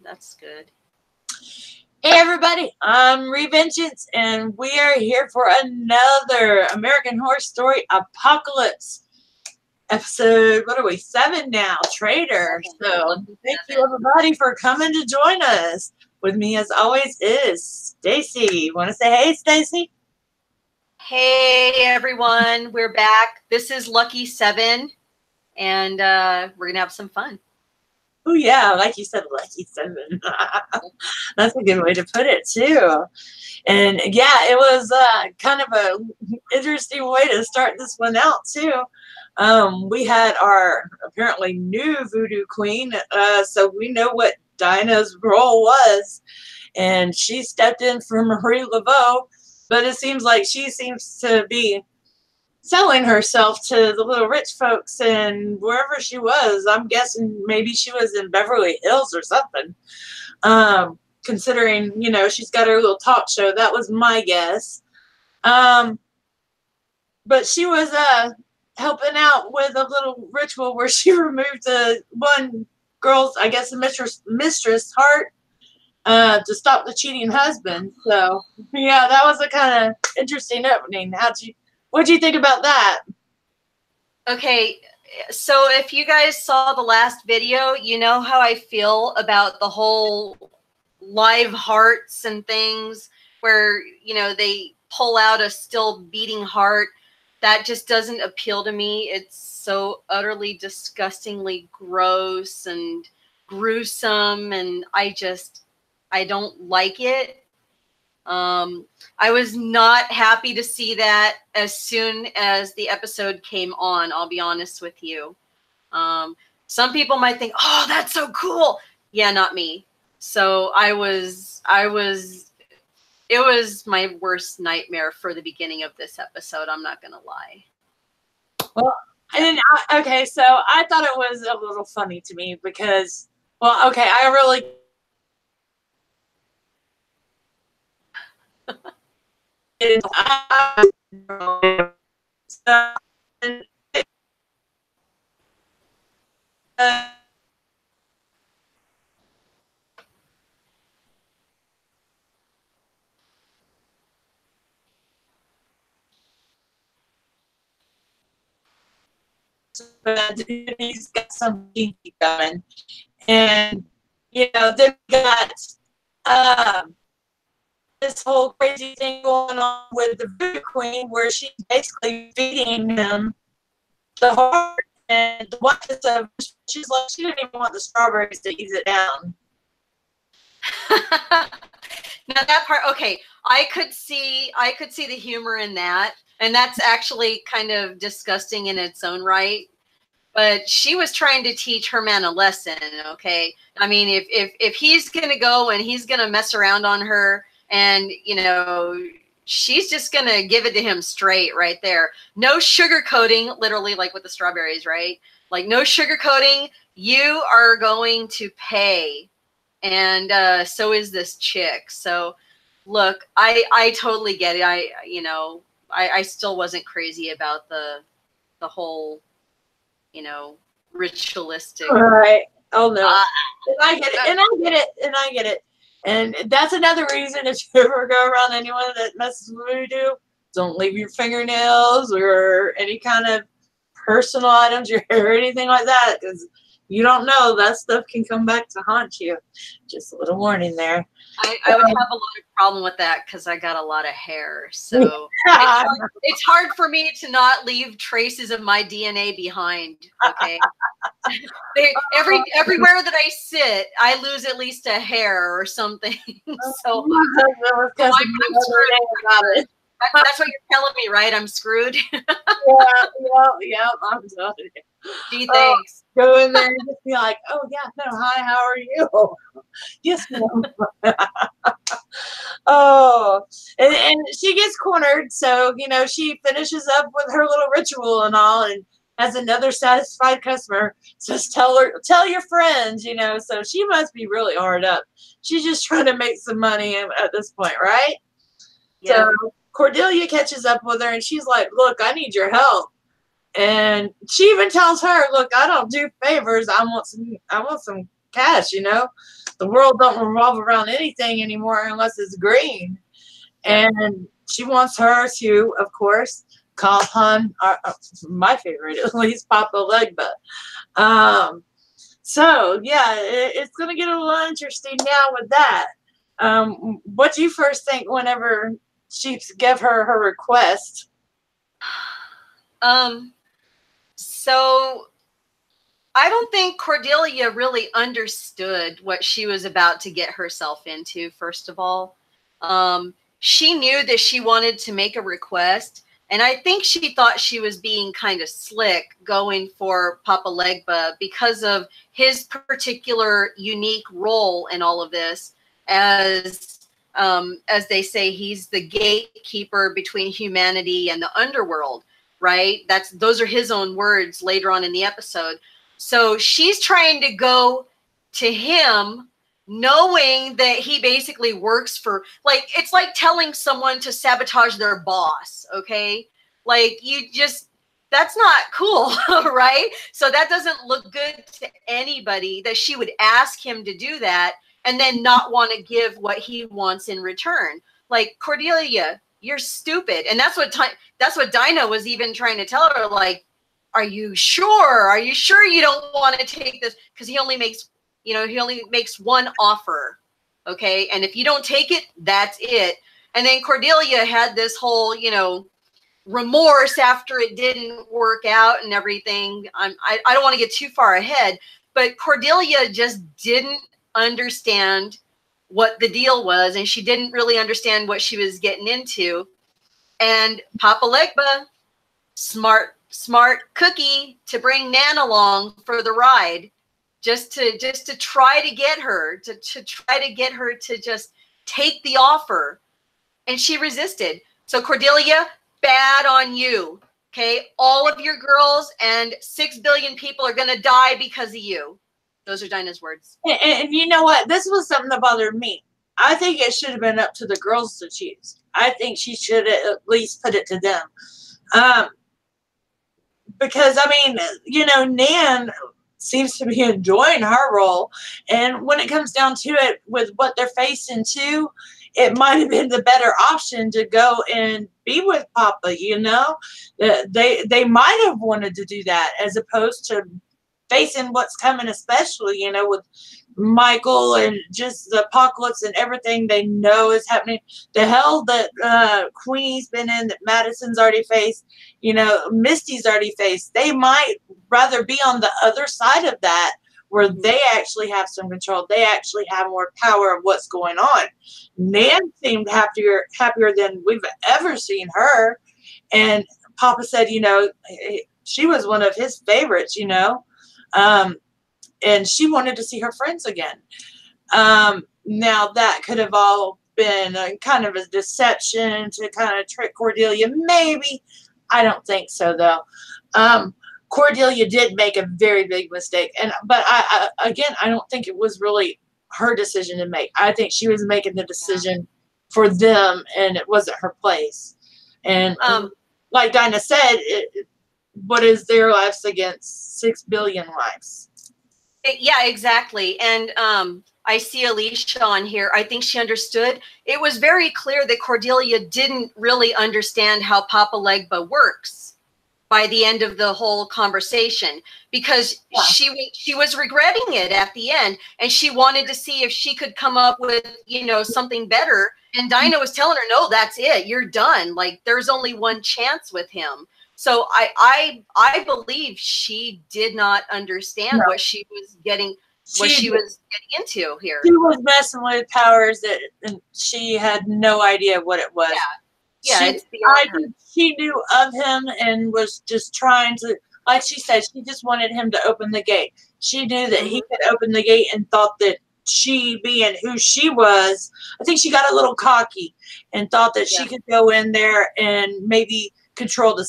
That's good. Hey everybody, I'm Revengeance, and we are here for another American Horror Story Apocalypse episode. What are we, 7 now? Traitor. So thank you everybody for coming to join us. With me as always is Stacey. Want to say hey, Stacey? Hey everyone, we're back. This is Lucky 7, and we're gonna have some fun. Oh yeah, like you said, Lucky 7. That's a good way to put it too. And yeah, it was kind of a interesting way to start this one out too. We had our apparently new voodoo queen, so we know what Dinah's role was, and she stepped in for Marie Laveau, but it seems like she seems to be selling herself to the little rich folks and wherever she was. I'm guessing maybe she was in Beverly Hills or something. Considering, you know, she's got her little talk show. That was my guess. But she was helping out with a little ritual where she removed one girl's, I guess, the mistress heart to stop the cheating husband. So, yeah, that was a kind of interesting opening. What do you think about that? Okay, so if you guys saw the last video, you know how I feel about the whole live hearts and things where, you know, they pull out a still beating heart. That just doesn't appeal to me. It's so utterly disgustingly gross and gruesome, and I don't like it. I was not happy to see that as soon as the episode came on, I'll be honest with you. Some people might think, oh, that's so cool. Yeah, not me. So it was my worst nightmare for the beginning of this episode. I'm not going to lie. Well, okay, so I thought it was a little funny to me because, well, okay, I really but he's got some kinky going, and you know, then we got this whole crazy thing going on with the voodoo queen, where she's basically feeding him the heart, and the wife is she's like, she didn't even want the strawberries to ease it down. Now that part, okay, I could see the humor in that, and that's actually kind of disgusting in its own right. But she was trying to teach her man a lesson, okay? I mean, if he's gonna go and he's gonna mess around on her, and you know, she's just gonna give it to him straight right there. No sugarcoating, literally, like with the strawberries, right? Like no sugarcoating. You are going to pay. And so is this chick. So look, I totally get it. I still wasn't crazy about the whole, you know, ritualistic. All right. Oh no. And I get it. And I get it. And I get it. And that's another reason, if you ever go around anyone that messes with voodoo, don't leave your fingernails or any kind of personal items or anything like that, because you don't know, that stuff can come back to haunt you. Just a little warning there. I would have a lot of problem with that because I got a lot of hair. So it's hard for me to not leave traces of my DNA behind. Okay. Everywhere that I sit, I lose at least a hair or something. So I'm screwed. That's what you're telling me, right? I'm screwed. yeah, I'm telling you. Gee, thanks. Go in there and just be like, oh yeah, no, hi, how are you? Yes, ma'am. Oh, and she gets cornered, so you know, she finishes up with her little ritual and all, and has another satisfied customer. Says, tell your friends, you know. So she must be really hard up. She's just trying to make some money at this point, right? Yeah. So Cordelia catches up with her, and she's like, look, I need your help. And she even tells her, look, I don't do favors. I want some cash, you know. The world don't revolve around anything anymore unless it's green. And she wants her to, of course, call upon my favorite, at least, Papa Legba. So yeah, it's gonna get a little interesting now with that. What do you first think whenever she gave her request? So I don't think Cordelia really understood what she was about to get herself into, first of all. She knew that she wanted to make a request, and I think she thought she was being kind of slick going for Papa Legba because of his particular unique role in all of this. As they say, he's the gatekeeper between humanity and the underworld, right? Those are his own words later on in the episode. So she's trying to go to him knowing that he basically works for, like, it's like telling someone to sabotage their boss, okay? Like, that's not cool, right? So that doesn't look good to anybody that she would ask him to do that and then not want to give what he wants in return. Like, Cordelia, you're stupid. And that's what Dinah was even trying to tell her, like, are you sure? Are you sure you don't want to take this? Because he only makes one offer. Okay. And if you don't take it, that's it. And then Cordelia had this whole, remorse after it didn't work out and everything. I don't want to get too far ahead, but Cordelia just didn't understand what the deal was, and she didn't really understand what she was getting into. And Papa Legba, smart cookie, to bring Nan along for the ride, just to try to get her to just take the offer, and she resisted. So Cordelia, bad on you. Okay, all of your girls and 6 billion people are gonna die because of you. Those are Dinah's words. And you know what? This was something that bothered me. I think it should have been up to the girls to choose. I think she should have at least put it to them. Because, I mean, Nan seems to be enjoying her role. And when it comes down to it, with what they're facing too, it might have been the better option to go and be with Papa, They might have wanted to do that as opposed to facing what's coming, especially, with Michael and just the apocalypse and everything they know is happening. The hell that Queenie's been in, that Madison's already faced, Misty's already faced. They might rather be on the other side of that, where they actually have some control. They actually have more power of what's going on. Nan seemed happier than we've ever seen her. And Papa said, she was one of his favorites, and she wanted to see her friends again. Now that could have all been kind of a deception to kind of trick Cordelia. Maybe. I don't think so, though. Cordelia did make a very big mistake. But I don't think it was really her decision to make. I think she was making the decision for them, and it wasn't her place. And like Dinah said, what is their lives against 6 billion lives? Yeah, exactly. And I see Alicia on here. I think she understood. It was very clear that Cordelia didn't really understand how Papa Legba works by the end of the whole conversation, because she was regretting it at the end, and she wanted to see if she could come up with, something better. And Dinah was telling her, no, that's it. You're done. Like, there's only one chance with him. So I believe she did not understand what she was getting, she was getting into here. She was messing with powers and she had no idea what it was. Yeah, she knew of him and was just trying to, like she said, she just wanted him to open the gate. She knew that he could open the gate and thought that she, being who she was, I think she got a little cocky and thought that she could go in there and maybe control the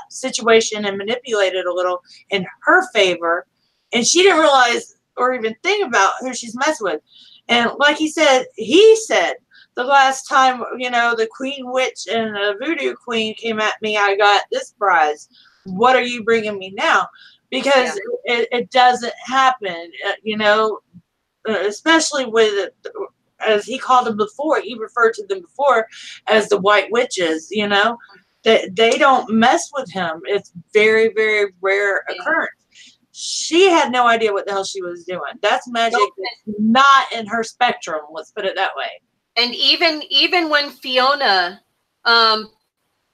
situation and manipulate it a little in her favor. And she didn't realize or even think about who she's messing with. And like he said the last time, the Queen Witch and the Voodoo Queen came at me, I got this prize. What are you bringing me now? because it doesn't happen, you know, especially with, as he called them before, he referred to them before as the white witches, you know, they don't mess with him. It's very, very rare occurrence. She had no idea what the hell she was doing. That's magic that's not in her spectrum. Let's put it that way. And even when Fiona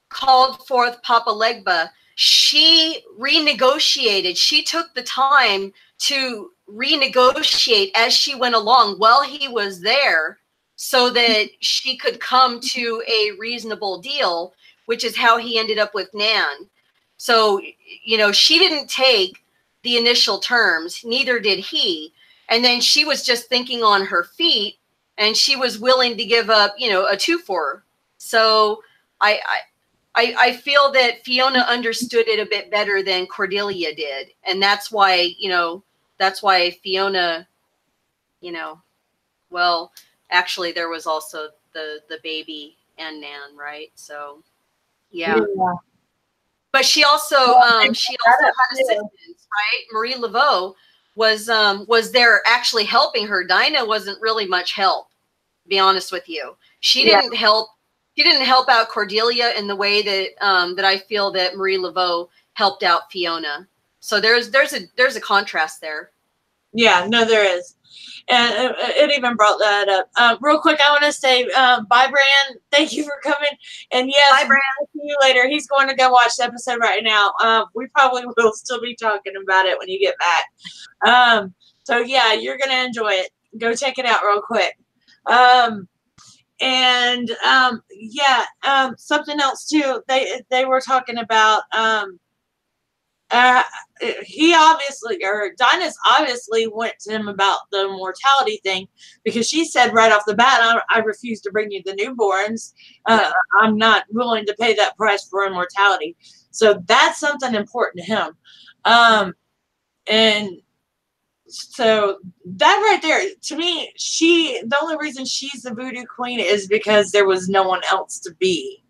called forth Papa Legba, she renegotiated. She took the time to renegotiate as she went along while he was there, so that she could come to a reasonable deal, which is how he ended up with Nan. So, you know, she didn't take the initial terms, neither did he. And then she was just thinking on her feet, and she was willing to give up, you know, a 2-for. So I feel that Fiona understood it a bit better than Cordelia did. And that's why, you know, that's why Fiona, you know, well, actually there was also the baby and Nan, right? So, yeah. But she also had assistance, right? Marie Laveau was there actually helping her. Dinah wasn't really much help, to be honest with you. She didn't help. She didn't help out Cordelia in the way that that I feel that Marie Laveau helped out Fiona. So there's a contrast there. Yeah, no, there is. And it even brought that up. Real quick, I want to say bye, Bran. Thank you for coming. And yes, bye, Bran. See you later. He's going to go watch the episode right now. We probably will still be talking about it when you get back. So yeah, you're going to enjoy it. Go check it out real quick. Something else too. They were talking about he obviously, or Dinah's obviously went to him about the mortality thing, because she said right off the bat, I refuse to bring you the newborns. I'm not willing to pay that price for immortality. So that's something important to him. And so that right there, to me, the only reason she's the voodoo queen is because there was no one else to be.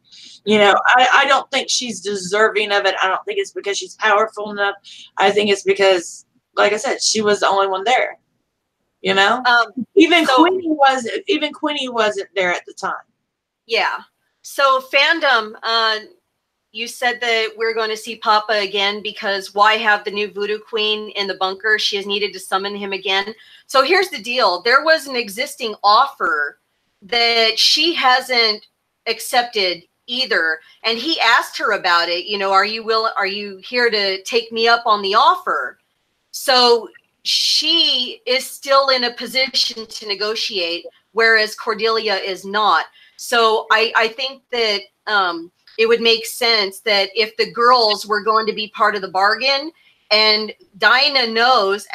You know, I don't think she's deserving of it. I don't think it's because she's powerful enough. I think it's because, like I said, she was the only one there. You know, even Queenie wasn't there at the time. Yeah. So fandom, you said that we're going to see Papa again, because why have the new voodoo queen in the bunker? She has needed to summon him again. So here's the deal. There was an existing offer that she hasn't accepted either, and he asked her about it. You know, are you here to take me up on the offer? So she is still in a position to negotiate, whereas Cordelia is not. So I think that it would make sense that if the girls were going to be part of the bargain, and Dinah knows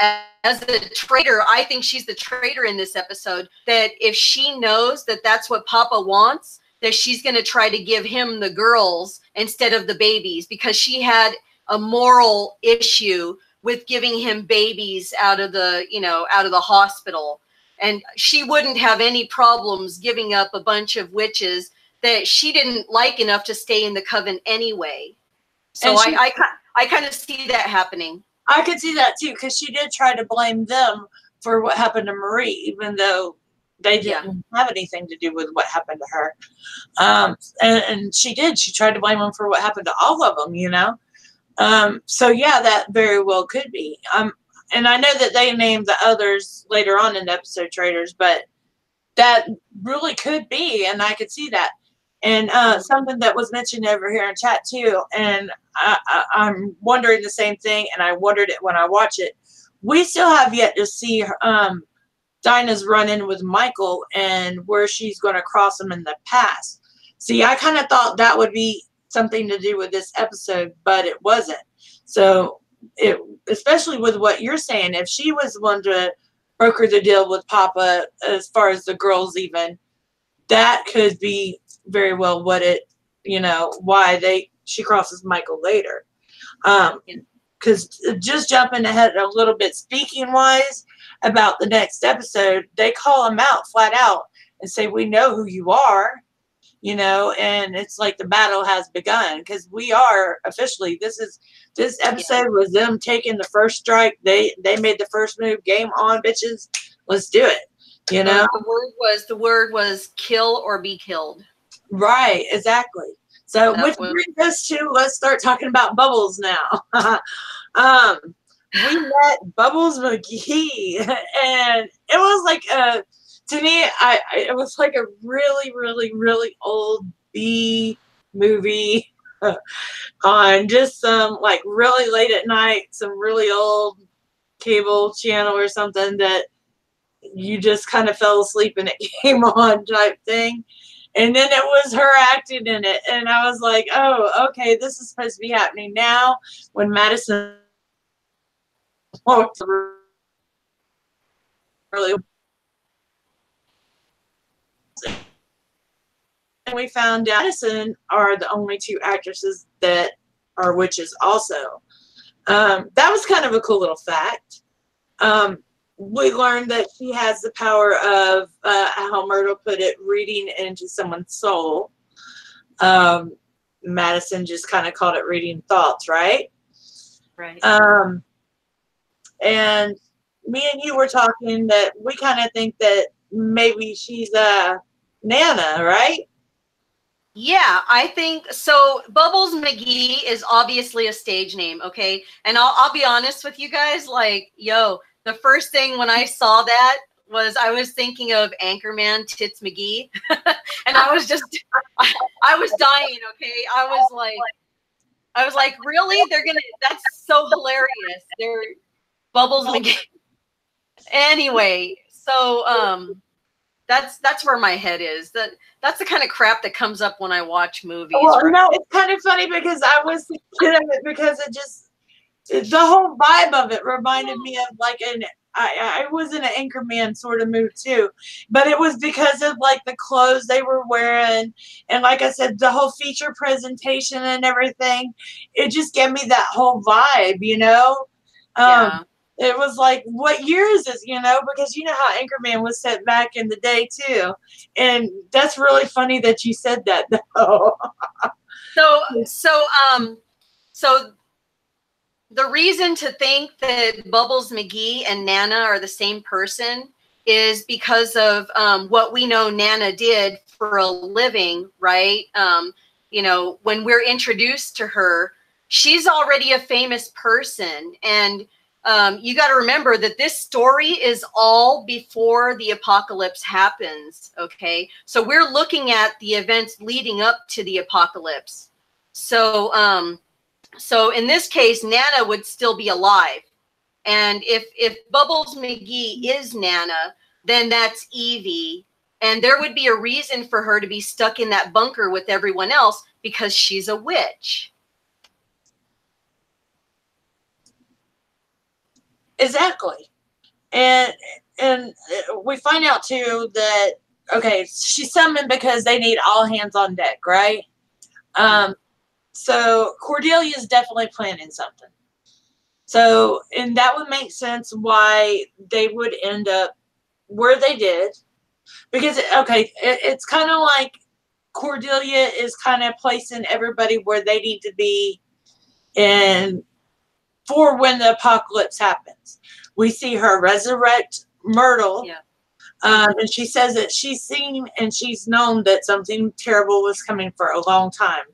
as the traitor, I think she's the traitor in this episode, that if she knows that that's what Papa wants, that she's going to try to give him the girls instead of the babies, because she had a moral issue with giving him babies out of the hospital. And she wouldn't have any problems giving up a bunch of witches that she didn't like enough to stay in the coven anyway. So I kind of see that happening. I could see that too, because she did try to blame them for what happened to Marie, even though they didn't have anything to do with what happened to her. And she did. She tried to blame them for what happened to all of them, you know. So yeah, that very well could be. And I know that they named the others later on in the episode traitors, but that really could be, and I could see that. And something that was mentioned over here in chat too, and I'm wondering the same thing, and I wondered it when I watch it. We still have yet to see Dinah's run-in with Michael and where she's going to cross him in the past. See, I kind of thought that would be something to do with this episode, but it wasn't. So, especially with what you're saying, if she was the one to broker the deal with Papa, as far as the girls even, that could be very well what it, you know, why she crosses Michael later. Because just jumping ahead a little bit, speaking wise about the next episode, they call him out flat out and say, we know who you are. you know, and it's like the battle has begun because we are officially, this episode was them taking the first strike. They made the first move. Game on, bitches. Let's do it. You know, the word was kill or be killed. Right, exactly. So which brings us to, let's start talking about Bubbles now. We met Bubbles McGee, and it was like to me, it was like a really, really, really old B movie on just some like really late at night, some really old cable channel or something that you just kind of fell asleep and it came on type thing. And then it was her acting in it. And I was like, oh, okay, this is supposed to be happening now when Madison really. And we found out Madison are the only two actresses that are witches also. That was kind of a cool little fact. We learned that she has the power of, how Myrtle put it, reading into someone's soul. Madison just kind of called it reading thoughts, right? Right. And me and you were talking that we kind of think that maybe she's Nana, right? Yeah, I think so. Bubbles McGee is obviously a stage name, okay? And I'll be honest with you guys, like, yo, the first thing when I saw that was I was thinking of Anchorman Tits McGee. And I was just I was dying, okay? I was like, really? That's so hilarious. They're Bubbles McGee. Anyway, so that's where my head is. That's the kind of crap that comes up when I watch movies. Well, right? no, it's kind of funny because I was thinking of it because the whole vibe of it reminded me of like I was in an Anchorman sort of mood too, but it was because of like the clothes they were wearing, and like I said, the whole feature presentation and everything. It just gave me that whole vibe, you know. Yeah. It was like, what year is this, you know? Because you know how Anchorman was set back in the day too, and that's really funny that you said that though. So the reason to think that Bubbles McGee and Nana are the same person is because of what we know Nana did for a living, right? You know, when we're introduced to her, she's already a famous person. And you got to remember that this story is all before the apocalypse happens, okay? So we're looking at the events leading up to the apocalypse. So in this case, Nana would still be alive. And if Bubbles McGee is Nana, then that's Evie. And there would be a reason for her to be stuck in that bunker with everyone else because she's a witch. Exactly. And we find out too that, okay, she's summoned because they need all hands on deck, right? So Cordelia is definitely planning something. So, and that would make sense why they would end up where they did. Because, okay, it's kind of like Cordelia is kind of placing everybody where they need to be and for when the apocalypse happens. We see her resurrect Myrtle. Yeah. And she says that she's seen and she's known that something terrible was coming for a long time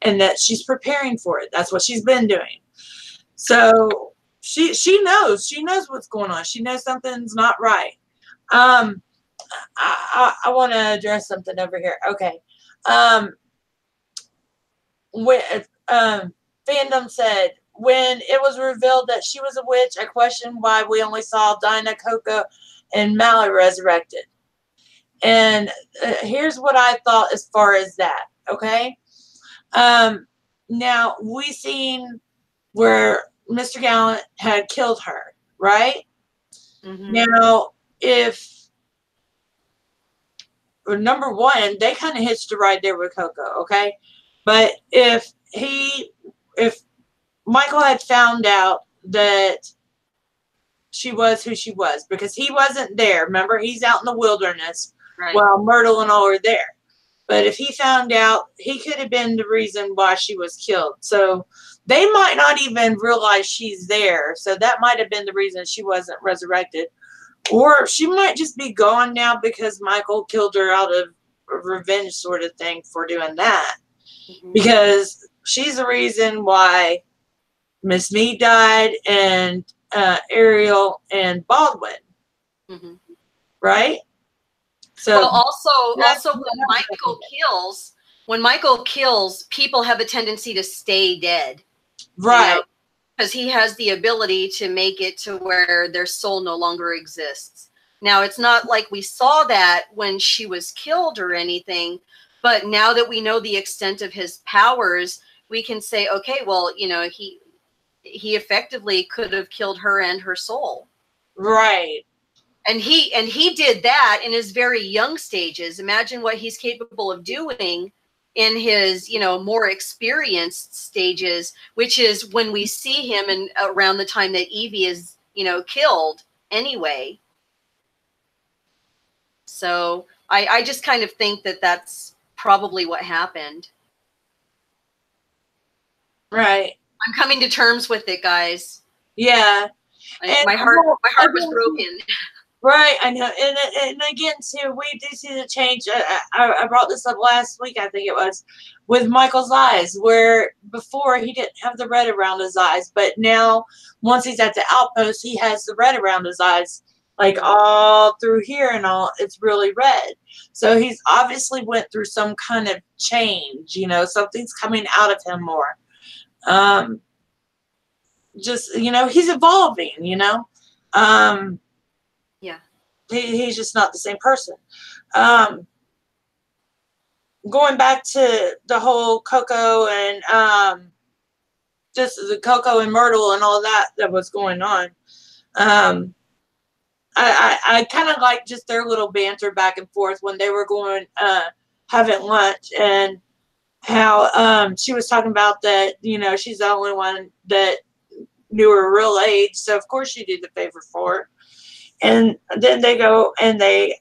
and that she's preparing for it. That's what she's been doing. So she knows what's going on. She knows something's not right. I want to address something over here. Okay. Fandom said, when it was revealed that she was a witch, I questioned why we only saw Dinah, Coco, and Mally resurrected. And here's what I thought as far as that, okay? Now, we seen where Mr. Gallant had killed her, right? Mm-hmm. Now, number one, they kind of hitched a ride there with Coco, okay? But if Michael had found out that she was who she was, because he wasn't there. Remember, he's out in the wilderness, right, while Myrtle and all are there. But if he found out, he could have been the reason why she was killed. So they might not even realize she's there. So that might have been the reason she wasn't resurrected. Or she might just be gone now because Michael killed her out of revenge sort of thing for doing that. Mm-hmm. Because she's the reason why Miss Mead died and Ariel and Baldwin. Mm-hmm. Right? So well, also when Michael kills, people have a tendency to stay dead. Right. Because he has the ability to make it to where their soul no longer exists. Now, it's not like we saw that when she was killed or anything, but now that we know the extent of his powers, we can say, okay, well, he effectively could have killed her and her soul. Right. And he did that in his very young stages. Imagine what he's capable of doing in his, more experienced stages, which is when we see him and around the time that Evie is, killed anyway. So I just kind of think that that's probably what happened. Right. I'm coming to terms with it, guys. Yeah. My heart was broken. Right, I know, and again too, we do see the change. I brought this up last week, I think it was, with Michael's eyes, where before he didn't have the red around his eyes, but now once he's at the outpost, he has the red around his eyes, like all through here and all. It's really red. So he's obviously went through some kind of change. Something's coming out of him more. Just he's evolving. Yeah. He's just not the same person. Going back to the whole Coco and just the Coco and Myrtle and all that was going on. I kind of like just their little banter back and forth when they were going having lunch, and how she was talking about that, she's the only one that knew her real age, so of course she did the favor for her. And then they go and they,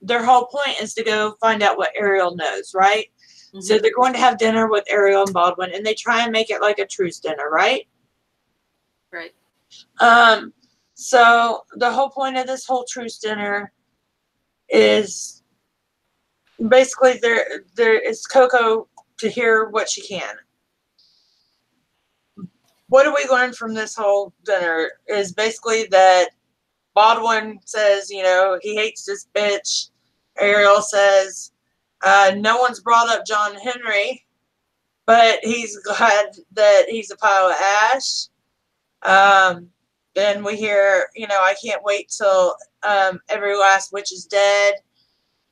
their whole point is to go find out what Ariel knows, right? Mm-hmm. So they're going to have dinner with Ariel and Baldwin, and they try and make it like a truce dinner, right? Right. So the whole point of this whole truce dinner is basically there is Coco to hear what she can. What do we learn from this whole dinner is basically that Baldwin says, he hates this bitch. Ariel says, no one's brought up John Henry, but he's glad that he's a pile of ash. Then we hear, I can't wait till every last witch is dead.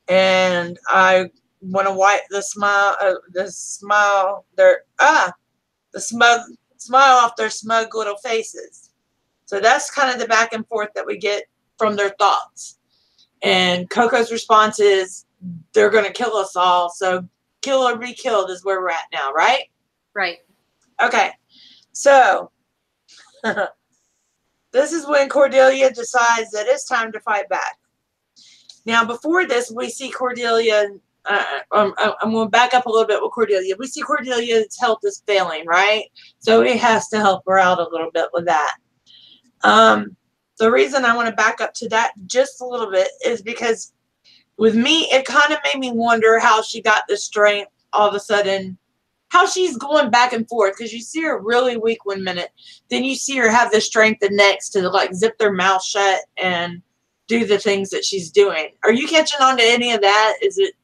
And I want to wipe the smile off their smug little faces. So that's kind of the back and forth that we get from their thoughts. And Coco's response is, they're going to kill us all. So kill or be killed is where we're at now, right? Right. Okay. So this is when Cordelia decides that it's time to fight back. Now, before this, we see Cordelia. I'm going to back up a little bit with Cordelia. We see Cordelia's health is failing, right? So he has to help her out a little bit with that. The reason I want to back up to that just a little bit is because with me, it kind of made me wonder how she got the strength all of a sudden, how she's going back and forth, because you see her really weak one minute, then you see her have the strength the next to like zip their mouth shut and do the things that she's doing. Are you catching on to any of that? Is it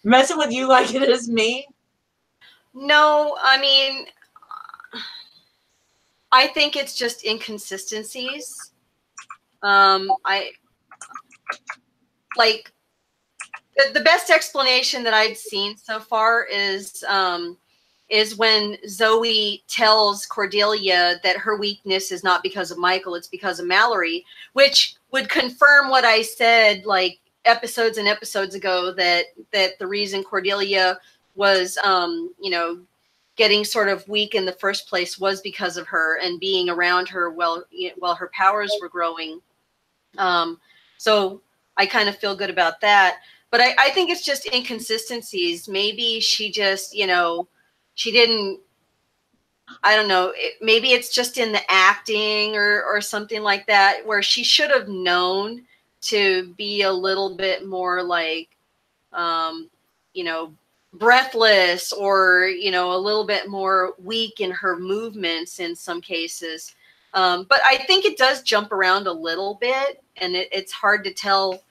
messing with you like it is me? No, I mean, I think it's just inconsistencies. I like the best explanation that I'd seen so far is when Zoe tells Cordelia that her weakness is not because of Michael, it's because of Mallory, which would confirm what I said like episodes and episodes ago, that the reason Cordelia was getting sort of weak in the first place was because of her and being around her while her powers were growing. So I kind of feel good about that. But I think it's just inconsistencies. Maybe she just, you know, she didn't, I don't know, maybe it's just in the acting or something like that, where she should have known to be a little bit more like, you know, breathless, or, you know, a little bit more weak in her movements in some cases. But I think it does jump around a little bit, and it's hard to tell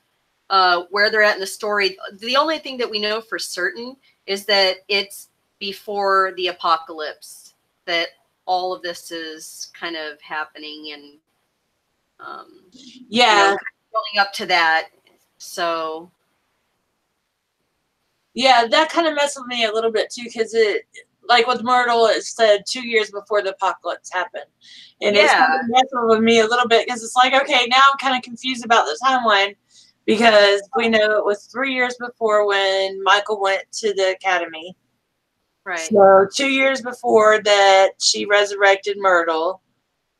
where they're at in the story. The only thing that we know for certain is that it's before the apocalypse that all of this is kind of happening, and yeah, you know, kind of going up to that. So yeah, that kind of messed with me a little bit too, because it, like with Myrtle, it said 2 years before the apocalypse happened, and it's kind of messing with me a little bit, because it's like, okay, now I'm kind of confused about the timeline, because we know it was 3 years before when Michael went to the academy. Right. So 2 years before that, she resurrected Myrtle.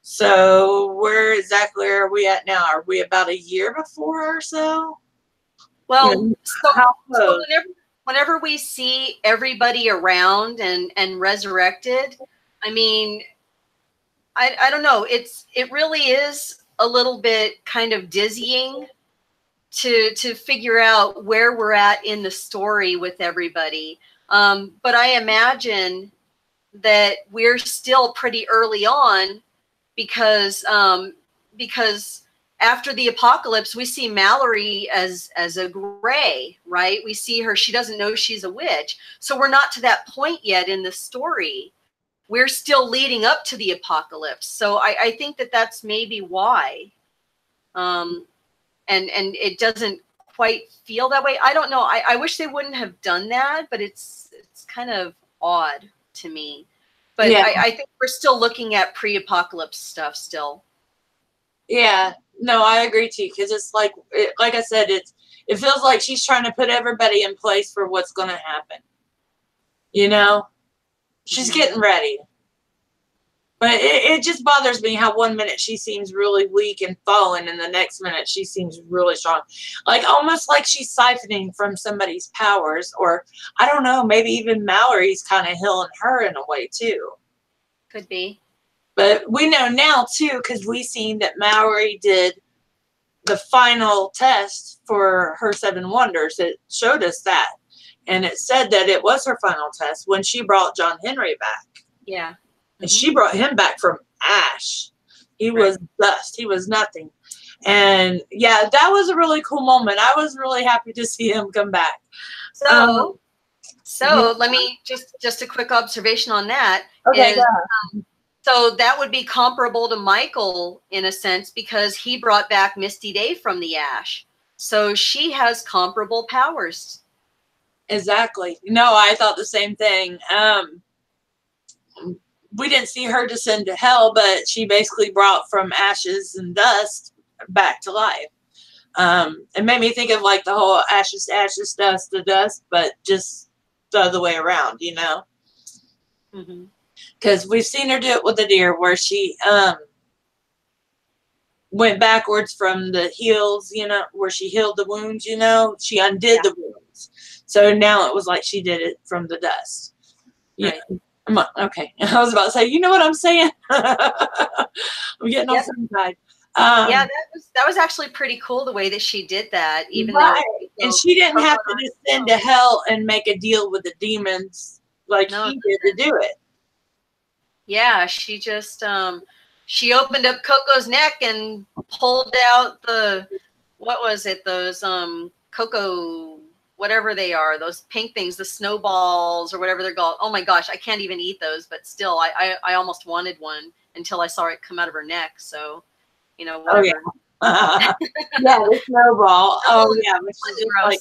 So where exactly are we at now? Are we about a year before or so? Well, You know, so whenever we see everybody around and resurrected, I mean, I don't know. It really is a little bit kind of dizzying to figure out where we're at in the story with everybody. But I imagine that we're still pretty early on, because after the apocalypse, we see Mallory as a gray, right? We see her, she doesn't know she's a witch. So we're not to that point yet in the story. We're still leading up to the apocalypse. So I think that that's maybe why. And it doesn't quite feel that way. I don't know. I wish they wouldn't have done that, but it's kind of odd to me. But yeah. I think we're still looking at pre-apocalypse stuff still. Yeah, no, I agree too, because it's like I said, it feels like she's trying to put everybody in place for what's going to happen. You know, she's getting ready. But it just bothers me how 1 minute she seems really weak and fallen, and the next minute she seems really strong. Like, almost like she's siphoning from somebody's powers, or I don't know, maybe even Mallory's kind of healing her in a way too. Could be. But we know now too, because we seen that Mallory did the final test for her 7 wonders. It showed us that. And it said that it was her final test when she brought John Henry back. Yeah. And she brought him back from ash. He was dust. He was nothing. And yeah, that was a really cool moment. I was really happy to see him come back. So let me just a quick observation on that. Okay, so that would be comparable to Michael in a sense, because he brought back Misty Day from the ash. So she has comparable powers. Exactly. No, I thought the same thing. We didn't see her descend to hell, but she basically brought from ashes and dust back to life. It made me think of like the whole ashes to ashes, dust to dust, but just the other way around, you know? Because we've seen her do it with the deer, where she went backwards from the heels, you know, where she healed the wounds, you know? She undid the wounds. So now it was like she did it from the dust. Yeah. Right. Okay. I was about to say, you know what I'm saying? I'm getting off the side. Yeah, that was actually pretty cool the way that she did that, even though, and she didn't have to descend to hell and make a deal with the demons like he did to do it. Yeah, she just she opened up Coco's neck and pulled out the, what was it, those Coco, whatever they are, those pink things, the snowballs or whatever they're called. Oh my gosh, I can't even eat those, but still I almost wanted one until I saw it come out of her neck. So, you know, whatever. Oh, yeah. Yeah, the snowball. Oh yeah, but she just like,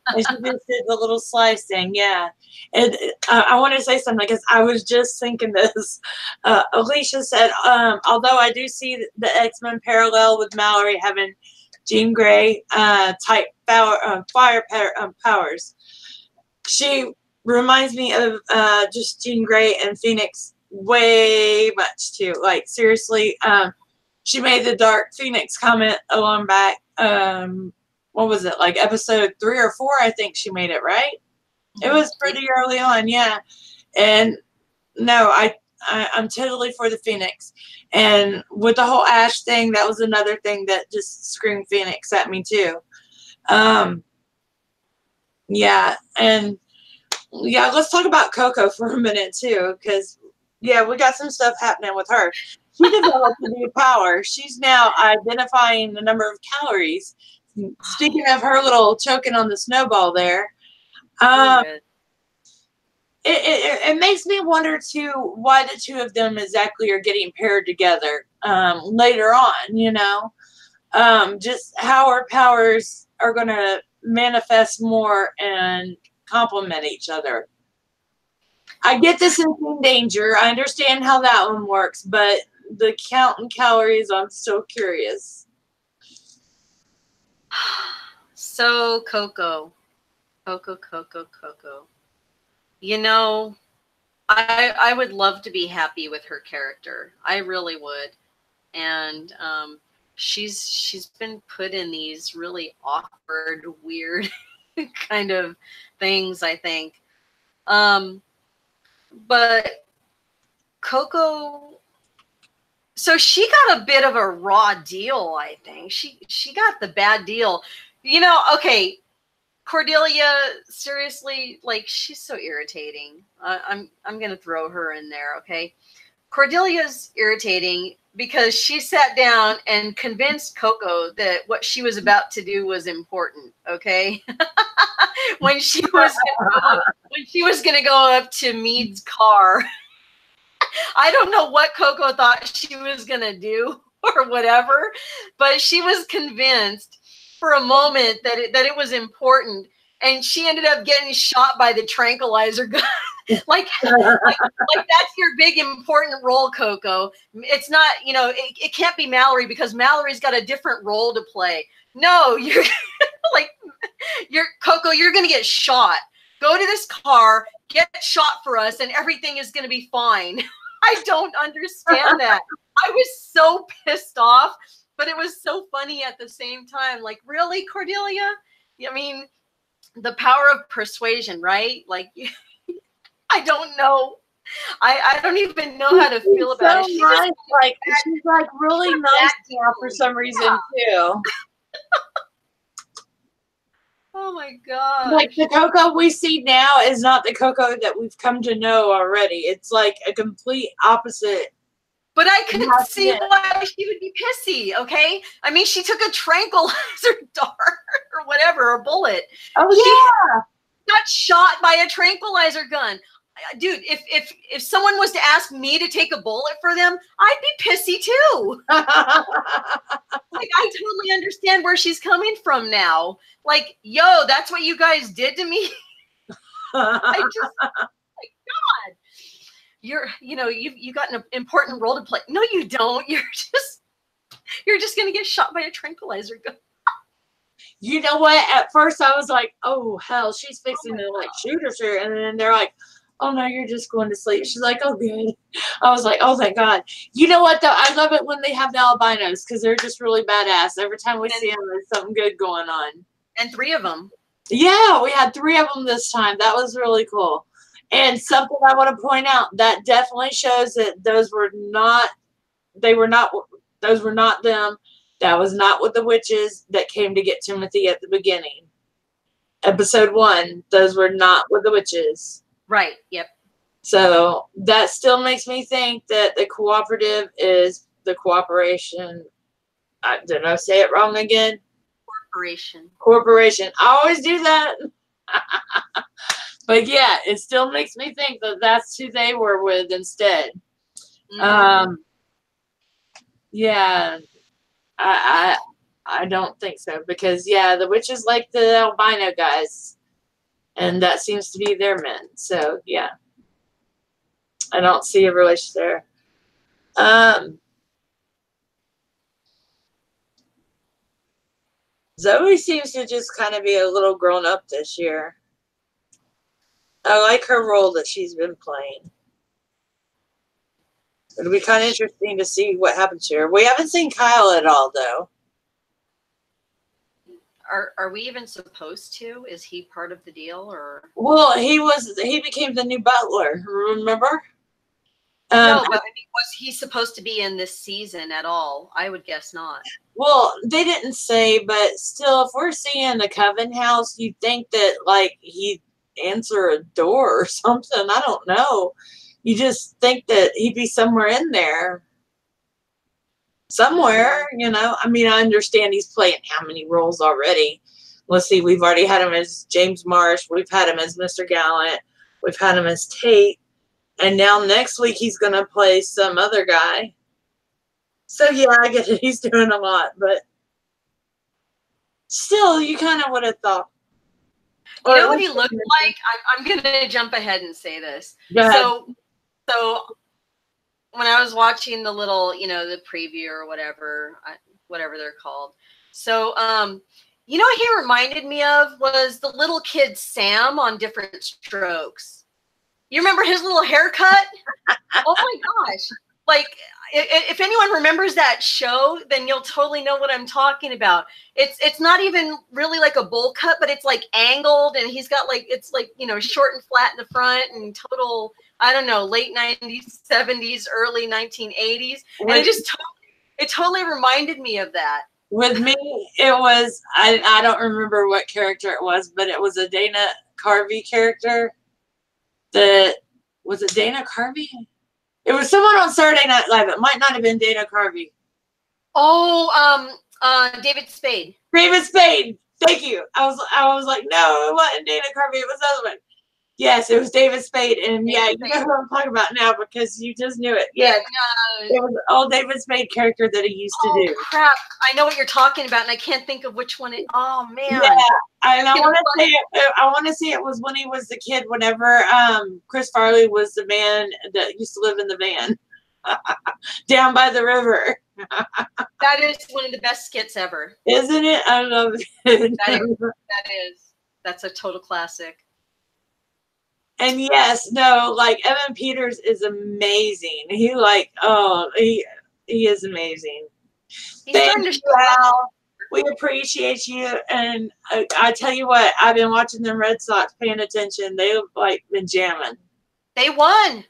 and she just did the little slice thing. Yeah, and I want to say something, because I was just thinking this. Alicia said, although I do see the X-Men parallel with Mallory having Jean Grey type fire powers, she reminds me of just Jean Grey and Phoenix way much too. Like, seriously, she made the Dark Phoenix comment a long back. what was it, like episode 3 or 4? I think she made it, right? It was pretty early on, yeah. And no, I'm totally for the Phoenix. And with the whole Ash thing, that was another thing that just screamed Phoenix at me too. Yeah, and yeah, let's talk about Coco for a minute too, because yeah, we got some stuff happening with her. She developed a new power. She's now identifying the number of calories. Speaking of her little choking on the snowball there, it makes me wonder too why the two of them exactly are getting paired together later on. You know, just how our powers are going to manifest more and complement each other. I get this in danger. I understand how that one works, but the counting calories, I'm so curious. So Coco. You know, I would love to be happy with her character. I really would. And she's been put in these really awkward, weird kind of things, I think. But Coco, so she got a bit of a raw deal, I think. She got the bad deal. You know, okay, Cordelia, seriously, like, she's so irritating. I'm gonna throw her in there, okay? Cordelia's irritating because she sat down and convinced Coco that what she was about to do was important, okay? when she was gonna go up to Mead's car. I don't know what Coco thought she was gonna do or whatever, but she was convinced for a moment that it was important, and she ended up getting shot by the tranquilizer gun. like that's your big important role, Coco. It's not, you know, it can't be Mallory because Mallory's got a different role to play. No, you're Coco, you're gonna get shot. Go to this car, get shot for us, and everything is gonna be fine. I don't understand that. I was so pissed off, but it was so funny at the same time. Like, really, Cordelia? I mean, the power of persuasion, right? Like, I don't know. I don't even know how to feel about it. She's like really nice now for some reason too. Oh my god! Like, the Coco we see now is not the Coco that we've come to know already. It's like a complete opposite. But I could see why she would be pissy, okay? I mean, she took a tranquilizer dart or whatever, a bullet. Oh, yeah. She got shot by a tranquilizer gun. Dude, if someone was to ask me to take a bullet for them, I'd be pissy too. Like, I totally understand where she's coming from now. Like, yo, that's what you guys did to me. I just, like, God. You got an important role to play. No, you don't. You're just gonna get shot by a tranquilizer gun. You know what? At first I was like, oh hell, she's fixing to like shoot her, and then they're like, oh no, you're just going to sleep. She's like, oh good. I was like, oh thank God. You know what though? I love it when they have the albinos because they're just really badass. Every time we see them, there's something good going on. And 3 of them. Yeah, we had 3 of them this time. That was really cool. And something I want to point out that definitely shows that those were not them. That was not with the witches that came to get Timothy at the beginning. Episode 1, those were not with the witches. Right. Yep. So that still makes me think that the cooperative is the cooperation. Did I say it wrong again? Corporation. I always do that. But yeah, it still makes me think that that's who they were with instead. Mm-hmm. Yeah, I don't think so because yeah, the witches like the albino guys, and that seems to be their men. So yeah, I don't see a relation there. Zoe seems to just kind of be a little grown up this year. I like her role that she's been playing. It'll be kind of interesting to see what happens here. We haven't seen Kyle at all, though. are we even supposed to? Is he part of the deal or? Well, he became the new butler. Remember? No, but I mean, was he supposed to be in this season at all? I would guess not. Well, they didn't say, but still, if we're seeing the Coven house, you'd think that like he'd answer a door or something. I don't know. You just think that he'd be somewhere in there. Somewhere, you know. I mean, I understand he's playing how many roles already. Let's see, we've already had him as James Marsh. We've had him as Mr. Gallant. We've had him as Tate. And now next week he's going to play some other guy. So, yeah, I get it. He's doing a lot. But still, you kind of would have thought. You know what he looked like? I'm going to jump ahead and say this. So when I was watching the little, you know, the preview or whatever they're called. So, you know what he reminded me of was the little kid Sam on Different Strokes. You remember his little haircut? Oh my gosh. Like, if anyone remembers that show, then you'll totally know what I'm talking about. It's not even really like a bowl cut, but it's like angled, and he's got like, it's like, you know, short and flat in the front and total, I don't know, late 90s, 70s, early 1980s. And it totally reminded me of that. With me, it was, I don't remember what character it was, but it was a Dana Carvey character. Was it Dana Carvey? It was someone on Saturday Night Live. It might not have been Dana Carvey. Oh, David Spade. David Spade. Thank you. I was like, no, it wasn't Dana Carvey. It was the other one. Yes, it was David Spade. And yeah, you know who I'm talking about now because you just knew it. Yeah. It was all David Spade character that he used to do. Oh, crap. I know what you're talking about, and I can't think of which one oh, man. Yeah. And I want to say it was when he was the kid whenever Chris Farley was the man that used to live in the van down by the river. That is one of the best skits ever. Isn't it? I love it. That is. That's a total classic. And yes, no, like Evan Peters is amazing. He is amazing. Thank you, Al. We appreciate you. And I tell you what, I've been watching them Red Sox, paying attention. They've like been jamming. They won.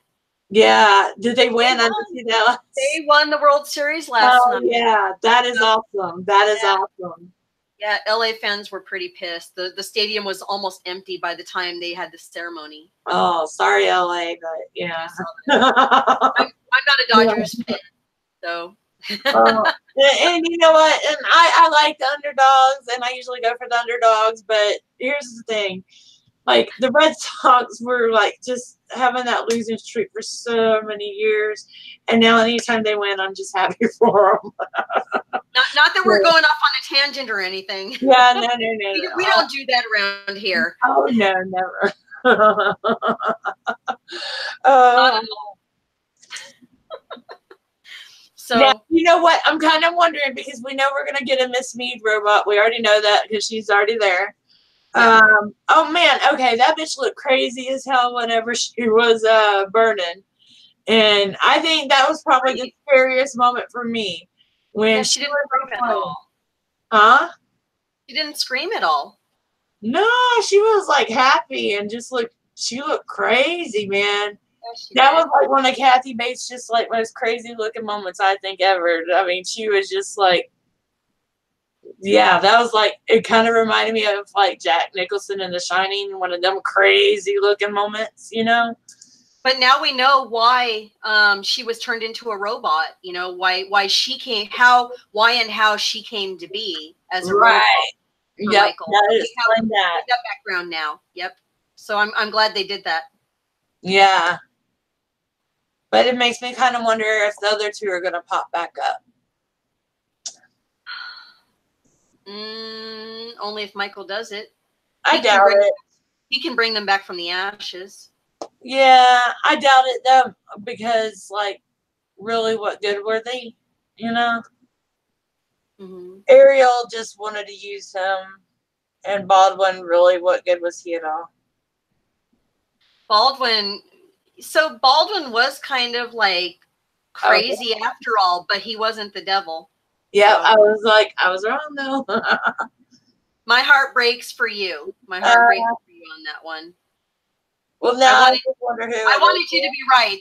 Yeah. Did they win? I didn't see that. They won the World Series last night. Yeah. That is awesome. That is awesome. Yeah, LA fans were pretty pissed. The stadium was almost empty by the time they had the ceremony. Oh, sorry, LA, but yeah. I'm not a Dodgers fan, so. And you know what? And I like the underdogs, and I usually go for the underdogs. But here's the thing: like the Red Sox were like just having that losing streak for so many years, and now anytime they win, I'm just happy for them. Not that we're going off on a tangent or anything. Yeah, no. We don't do that around here. Oh no, never. So now, you know what? I'm kind of wondering because we know we're gonna get a Miss Mead robot. We already know that because she's already there. Oh man, okay, that bitch looked crazy as hell whenever she was burning, and I think that was probably the scariest moment for me when she didn't scream at all. Huh? She didn't scream at all. No, she was like happy and just she looked crazy, man. That was like one of Kathy Bates' just like most crazy looking moments I think ever. I mean, she was just like, yeah, that was like, it kind of reminded me of like Jack Nicholson in The Shining, one of them crazy looking moments, you know? But now we know why she was turned into a robot, you know, why she came, why and how she came to be as a robot. Yeah, Michael. We have that background now. Yep. So I'm glad they did that. Yeah. But it makes me kind of wonder if the other two are going to pop back up. Only if Michael does it. I doubt it. He can bring them back from the ashes. Yeah, I doubt it though, because like, really, what good were they? You know, Ariel just wanted to use him, and Baldwin, really, what good was he at all? Baldwin was kind of like crazy after all, but he wasn't the devil. Yeah, so. I was wrong though. My heart breaks for you. My heart breaks for you on that one. Well, now I just wonder who. I wanted you to be right.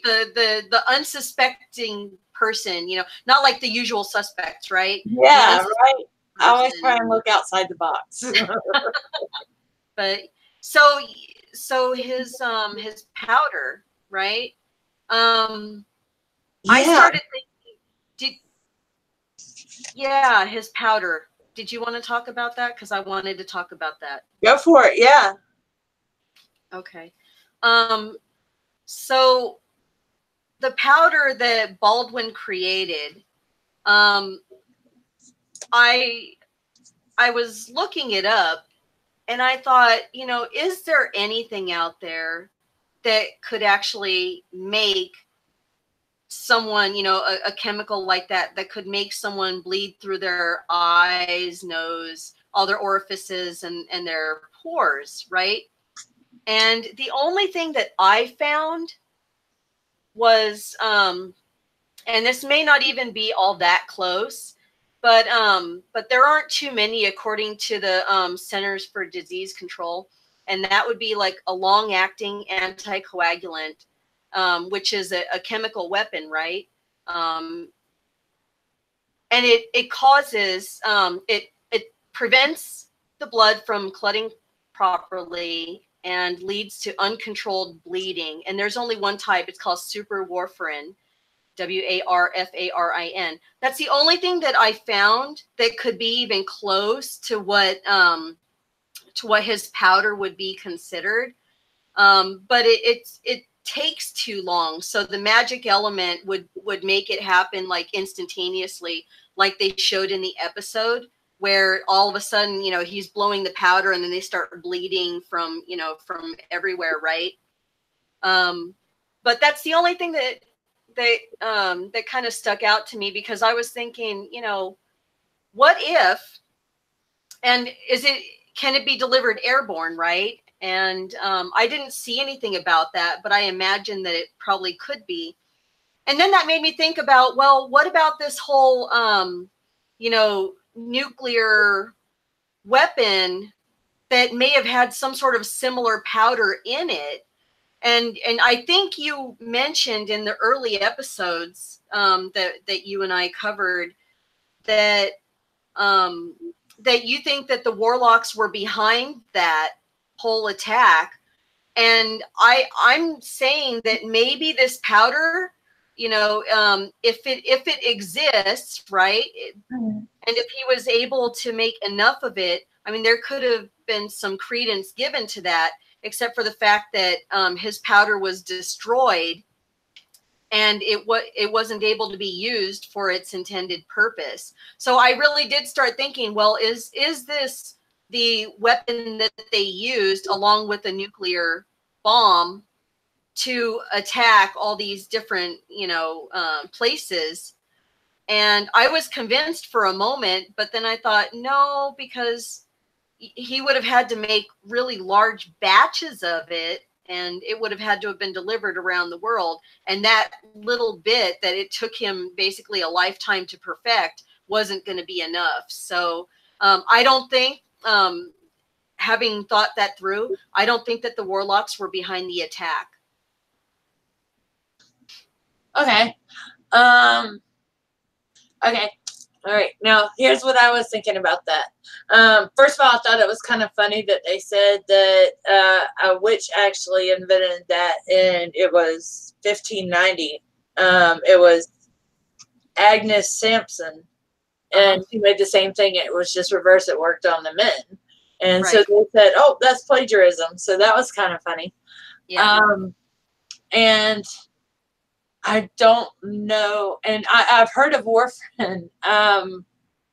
The unsuspecting person, you know, not like the usual suspects, right? Yeah, right. I always try and look outside the box. But so his powder, right? I started thinking, his powder. Did you want to talk about that? Because I wanted to talk about that. Go for it. Yeah. Okay. So the powder that Baldwin created, I was looking it up, and I thought, you know, is there anything out there that could actually make someone, you know, a chemical like that could make someone bleed through their eyes, nose, all their orifices and their pores, right? And the only thing that I found was, and this may not even be all that close, but there aren't too many according to the Centers for Disease Control, and that would be like a long-acting anticoagulant, which is a chemical weapon, right? And it causes it prevents the blood from clotting properly and leads to uncontrolled bleeding. And there's only one type. It's called superwarfarin, warfarin. That's the only thing that I found that could be even close to what his powder would be considered. But it takes too long. So the magic element would make it happen like instantaneously, like they showed in the episode, where all of a sudden, you know, he's blowing the powder and then they start bleeding from, you know, from everywhere, right? But that's the only thing that kind of stuck out to me, because I was thinking, you know, what if, and can it be delivered airborne, right? And I didn't see anything about that, but I imagine that it probably could be. And then that made me think about, well, what about this whole, you know, nuclear weapon that may have had some sort of similar powder in it? And I think you mentioned in the early episodes that you and I covered that that you think that the Warlocks were behind that whole attack. And I'm saying that maybe this powder, you know, if it exists, right, and if he was able to make enough of it, I mean, there could have been some credence given to that, except for the fact that his powder was destroyed and it wasn't able to be used for its intended purpose. So I really did start thinking, well, is this the weapon that they used along with a nuclear bomb to attack all these different, you know, places? And I was convinced for a moment, but then I thought, no, because he would have had to make really large batches of it, and it would have had to have been delivered around the world. And that little bit that it took him basically a lifetime to perfect wasn't going to be enough. So I don't think, having thought that through, I don't think that the Warlocks were behind the attack. Okay. Okay. All right. Now, here's what I was thinking about that. First of all, I thought it was kind of funny that they said that a witch actually invented that, and it was 1590. It was Agnes Sampson, and she made the same thing. It was just reverse. It worked on the men. And so they said, oh, that's plagiarism. So that was kind of funny. Yeah. And I don't know. And I've heard of warfarin.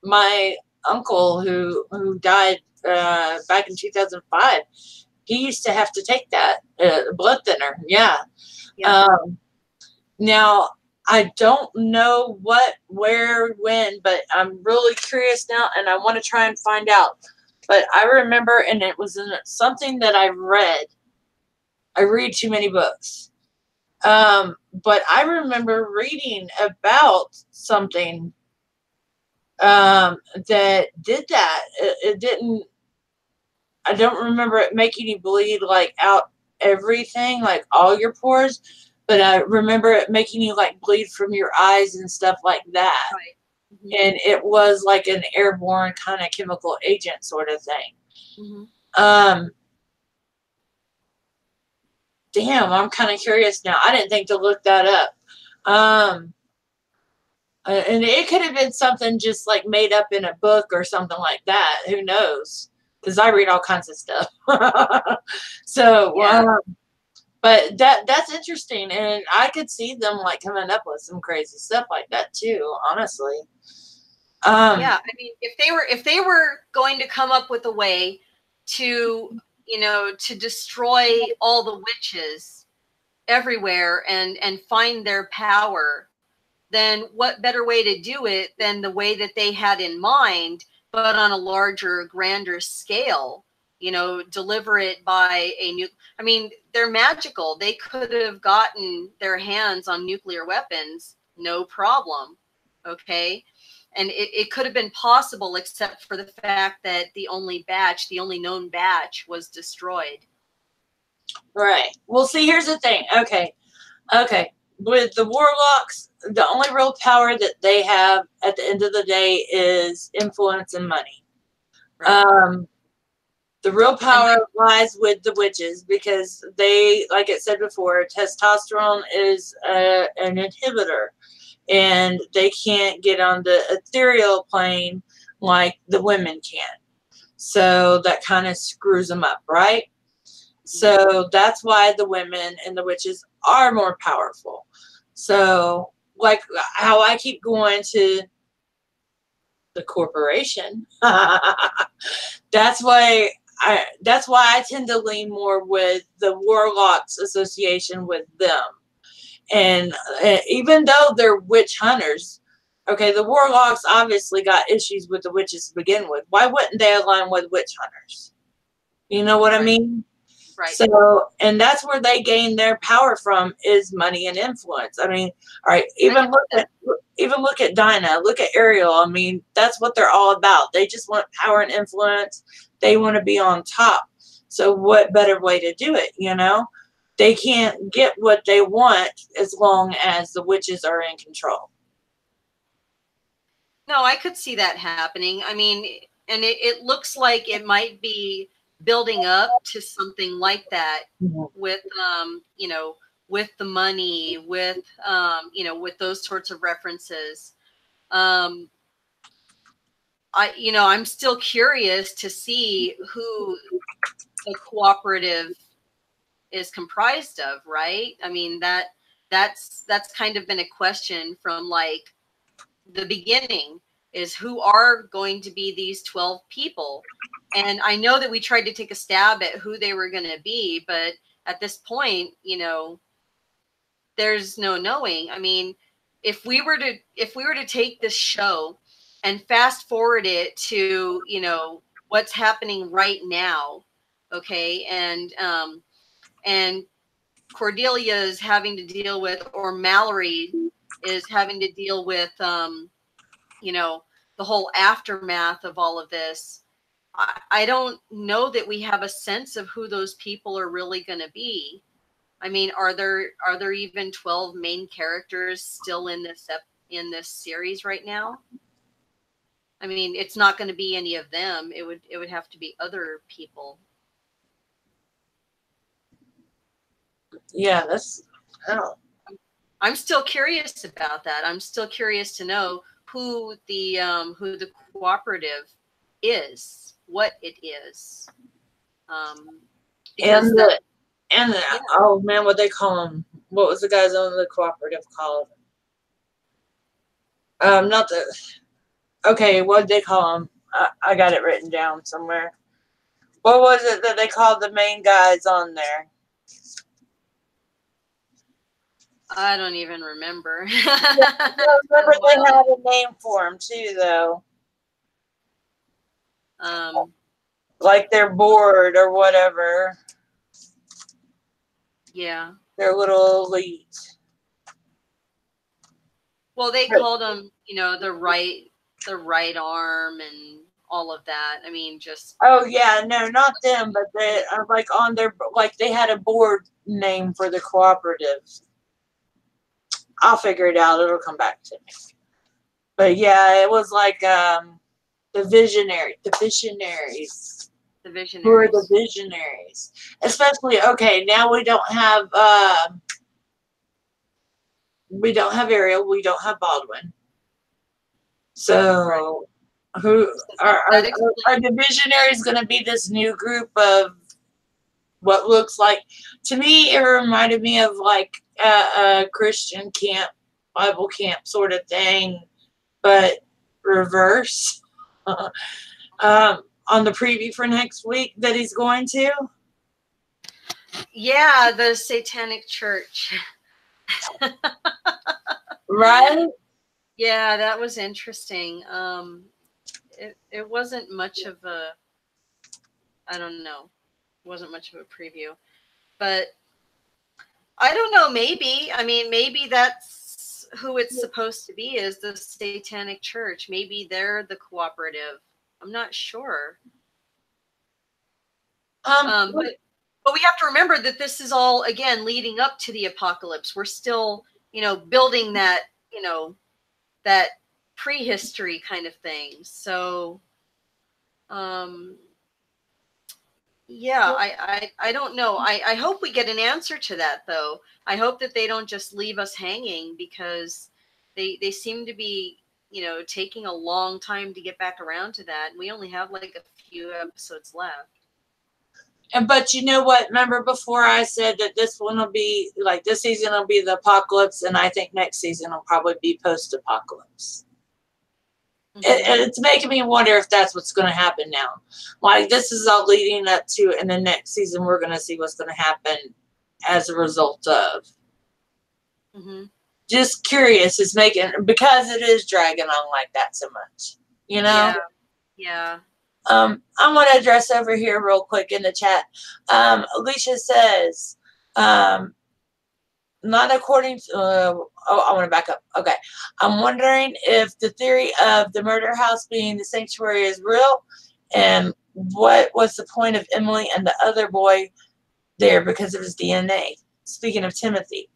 My uncle who died back in 2005, he used to have to take that blood thinner. Yeah. Now, I don't know what, where, when, but I'm really curious now, and I want to try and find out. But I remember, and it was something that I read. I read too many books. But I remember reading about something that did that. It didn't I don't remember it making you bleed like out everything, like all your pores, but I remember it making you like bleed from your eyes and stuff like that. Right. And it was like an airborne kind of chemical agent sort of thing. Mm-hmm. Damn, I'm kind of curious now. I didn't think to look that up. And it could have been something just like made up in a book or something like that. Who knows? Because I read all kinds of stuff. So, Yeah. but that's interesting, and I could see them like coming up with some crazy stuff like that too. Honestly. Yeah, I mean, if they were going to come up with a way to, to destroy all the witches everywhere and find their power, then what better way to do it than the way that they had in mind, but on a larger, grander scale? Deliver it by I mean, they're magical. They could have gotten their hands on nuclear weapons, no problem. Okay. And it could have been possible, except for the fact that the only known batch was destroyed. Right. Well, see, here's the thing. Okay. With the warlocks, the only real power that they have at the end of the day is influence and money. Right. The real power lies with the witches because they, like it said before, testosterone is an inhibitor, and they can't get on the ethereal plane like the women can. So that kind of screws them up, right? So that's why the women and the witches are more powerful. So, like how I keep going to the corporation, that's why I tend to lean more with the warlocks association with them. And even though they're witch hunters, okay, the warlocks obviously got issues with the witches to begin with. Why wouldn't they align with witch hunters? You know what I mean? Right. So, and that's where they gain their power from, is money and influence. I mean, all right, even look at Dinah, look at Ariel. I mean, that's what they're all about. They just want power and influence. They want to be on top. So what better way to do it, They can't get what they want as long as the witches are in control. No, I could see that happening. I mean, and it looks like it might be building up to something like that with, with the money, with, with those sorts of references. I'm still curious to see who the cooperative is comprised of, right? I mean, that's kind of been a question from like the beginning, is who are going to be these 12 people. And I know that we tried to take a stab at who they were going to be, but at this point, there's no knowing. I mean, if we were to take this show and fast forward it to, what's happening right now, okay, and Cordelia is having to deal with, or Mallory is having to deal with, the whole aftermath of all of this. I don't know that we have a sense of who those people are really going to be. I mean, are there even 12 main characters still in this series right now? I mean, it's not going to be any of them. It would have to be other people. Yeah, I'm still curious about that. I'm still curious to know who the cooperative is, what it is. Oh man, what they call them? What was the guys on the cooperative called? Not the. Okay, what did they call them? I got it written down somewhere. What was it that they called the main guys on there? I don't even remember. I remember they had a name for them too, though. Like their board or whatever. Yeah. Their little elite. Well, they called them, the right arm and all of that. I mean, just. Oh yeah, no, not them, but they like on their, like they had a board name for the cooperative. I'll figure it out. It'll come back to me. But yeah, it was like the visionaries. The Who are visionaries. the visionaries? Especially, okay, now we don't have Ariel, we don't have Baldwin. So who are the visionaries going to be this new group of what looks like, to me, it reminded me of like a Christian camp, Bible camp sort of thing, but reverse. On the preview for next week that he's going to. Yeah, the Satanic Church. Right? Yeah, that was interesting. It wasn't much of a, I don't know, it wasn't much of a preview, but I don't know, maybe, I mean, maybe that's who it's supposed to be, is the Satanic Church. Maybe they're the cooperative. I'm not sure. But we have to remember that this is all, again, leading up to the apocalypse. We're still, building that, that prehistory kind of thing. So, yeah, I don't know. I hope we get an answer to that, though. I hope that they don't just leave us hanging, because they seem to be, taking a long time to get back around to that. And we only have like a few episodes left. But you know what? Remember before I said that this one will be, like, this season will be the apocalypse, and I think next season will probably be post-apocalypse. And it's making me wonder if that's what's going to happen now. Like, this is all leading up to, and the next season we're going to see what's going to happen as a result of. Just curious. It's making, because it is dragging on like that so much, Yeah. I want to address over here real quick in the chat. Alicia says, not according to, I want to back up. Okay. I'm wondering if the theory of the murder house being the sanctuary is real, and what was the point of Emily and the other boy there because of his DNA? Speaking of Timothy.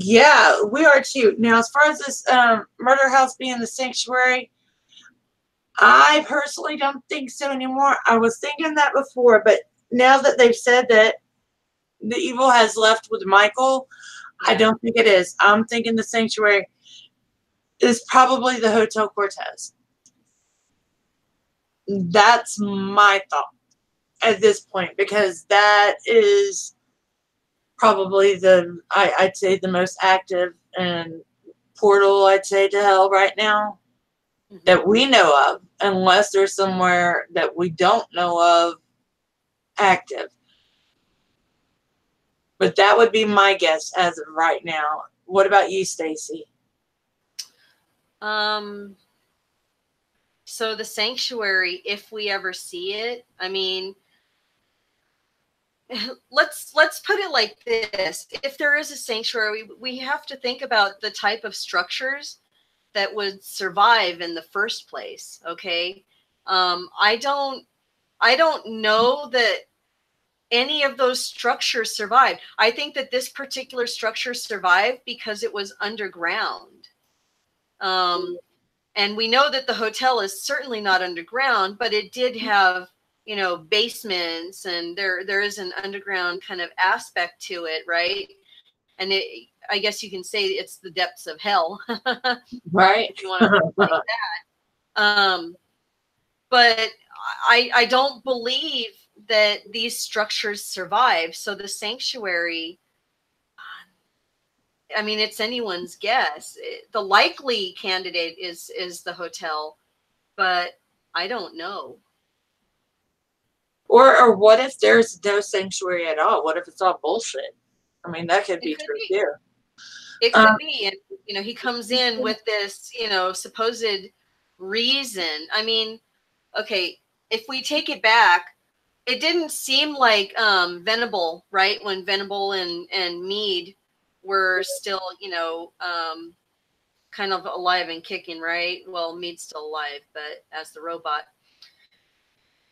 Yeah, we are too. Now, as far as this murder house being the sanctuary, I personally don't think so anymore. I was thinking that before, but now that they've said that the evil has left with Michael, I don't think it is. I'm thinking the sanctuary is probably the Hotel Cortez. That's my thought at this point, because that is probably I'd say the most active and portal, I'd say, to hell right now that we know of, unless there's somewhere that we don't know of active. But that would be my guess as of right now. What about you, Stacey? So the sanctuary, if we ever see it, I mean, let's put it like this. If there is a sanctuary, we have to think about the type of structures that would survive in the first place. Okay. I don't know that any of those structures survived. I think that this particular structure survived because it was underground. And we know that the hotel is certainly not underground, but it did have, basements, and there is an underground kind of aspect to it, right? And I guess you can say it's the depths of hell, right? If you want to put it like that. But I don't believe that these structures survive. So the sanctuary, I mean, it's anyone's guess. The likely candidate is the hotel, but I don't know. Or what if there's no sanctuary at all? What if it's all bullshit? I mean, that could be true too. It could be. And, he comes in with this, supposed reason. I mean, okay, if we take it back, it didn't seem like Venable, right? When Venable and Meade were still, kind of alive and kicking, right? Well, Mead's still alive, but as the robot.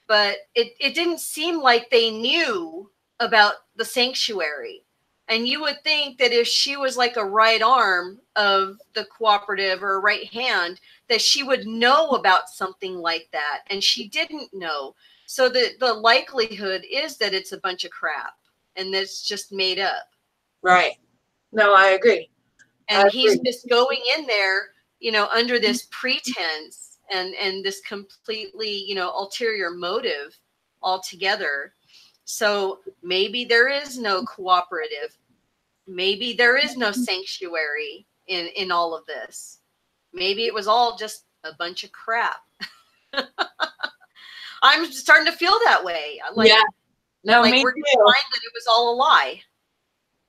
But it didn't seem like they knew about the sanctuary. And you would think that if she was like a right arm of the cooperative or a right hand, that she would know about something like that. And she didn't know. So the likelihood is that it's a bunch of crap and that's just made up. Right. No, I agree. And he's just going in there, you know, under this pretense and this completely, you know, ulterior motive altogether. So maybe there is no cooperative. Maybe there is no sanctuary in all of this. Maybe it was all just a bunch of crap. I'm starting to feel that way. Like, yeah. No, like me we're too. going to find that it was all a lie.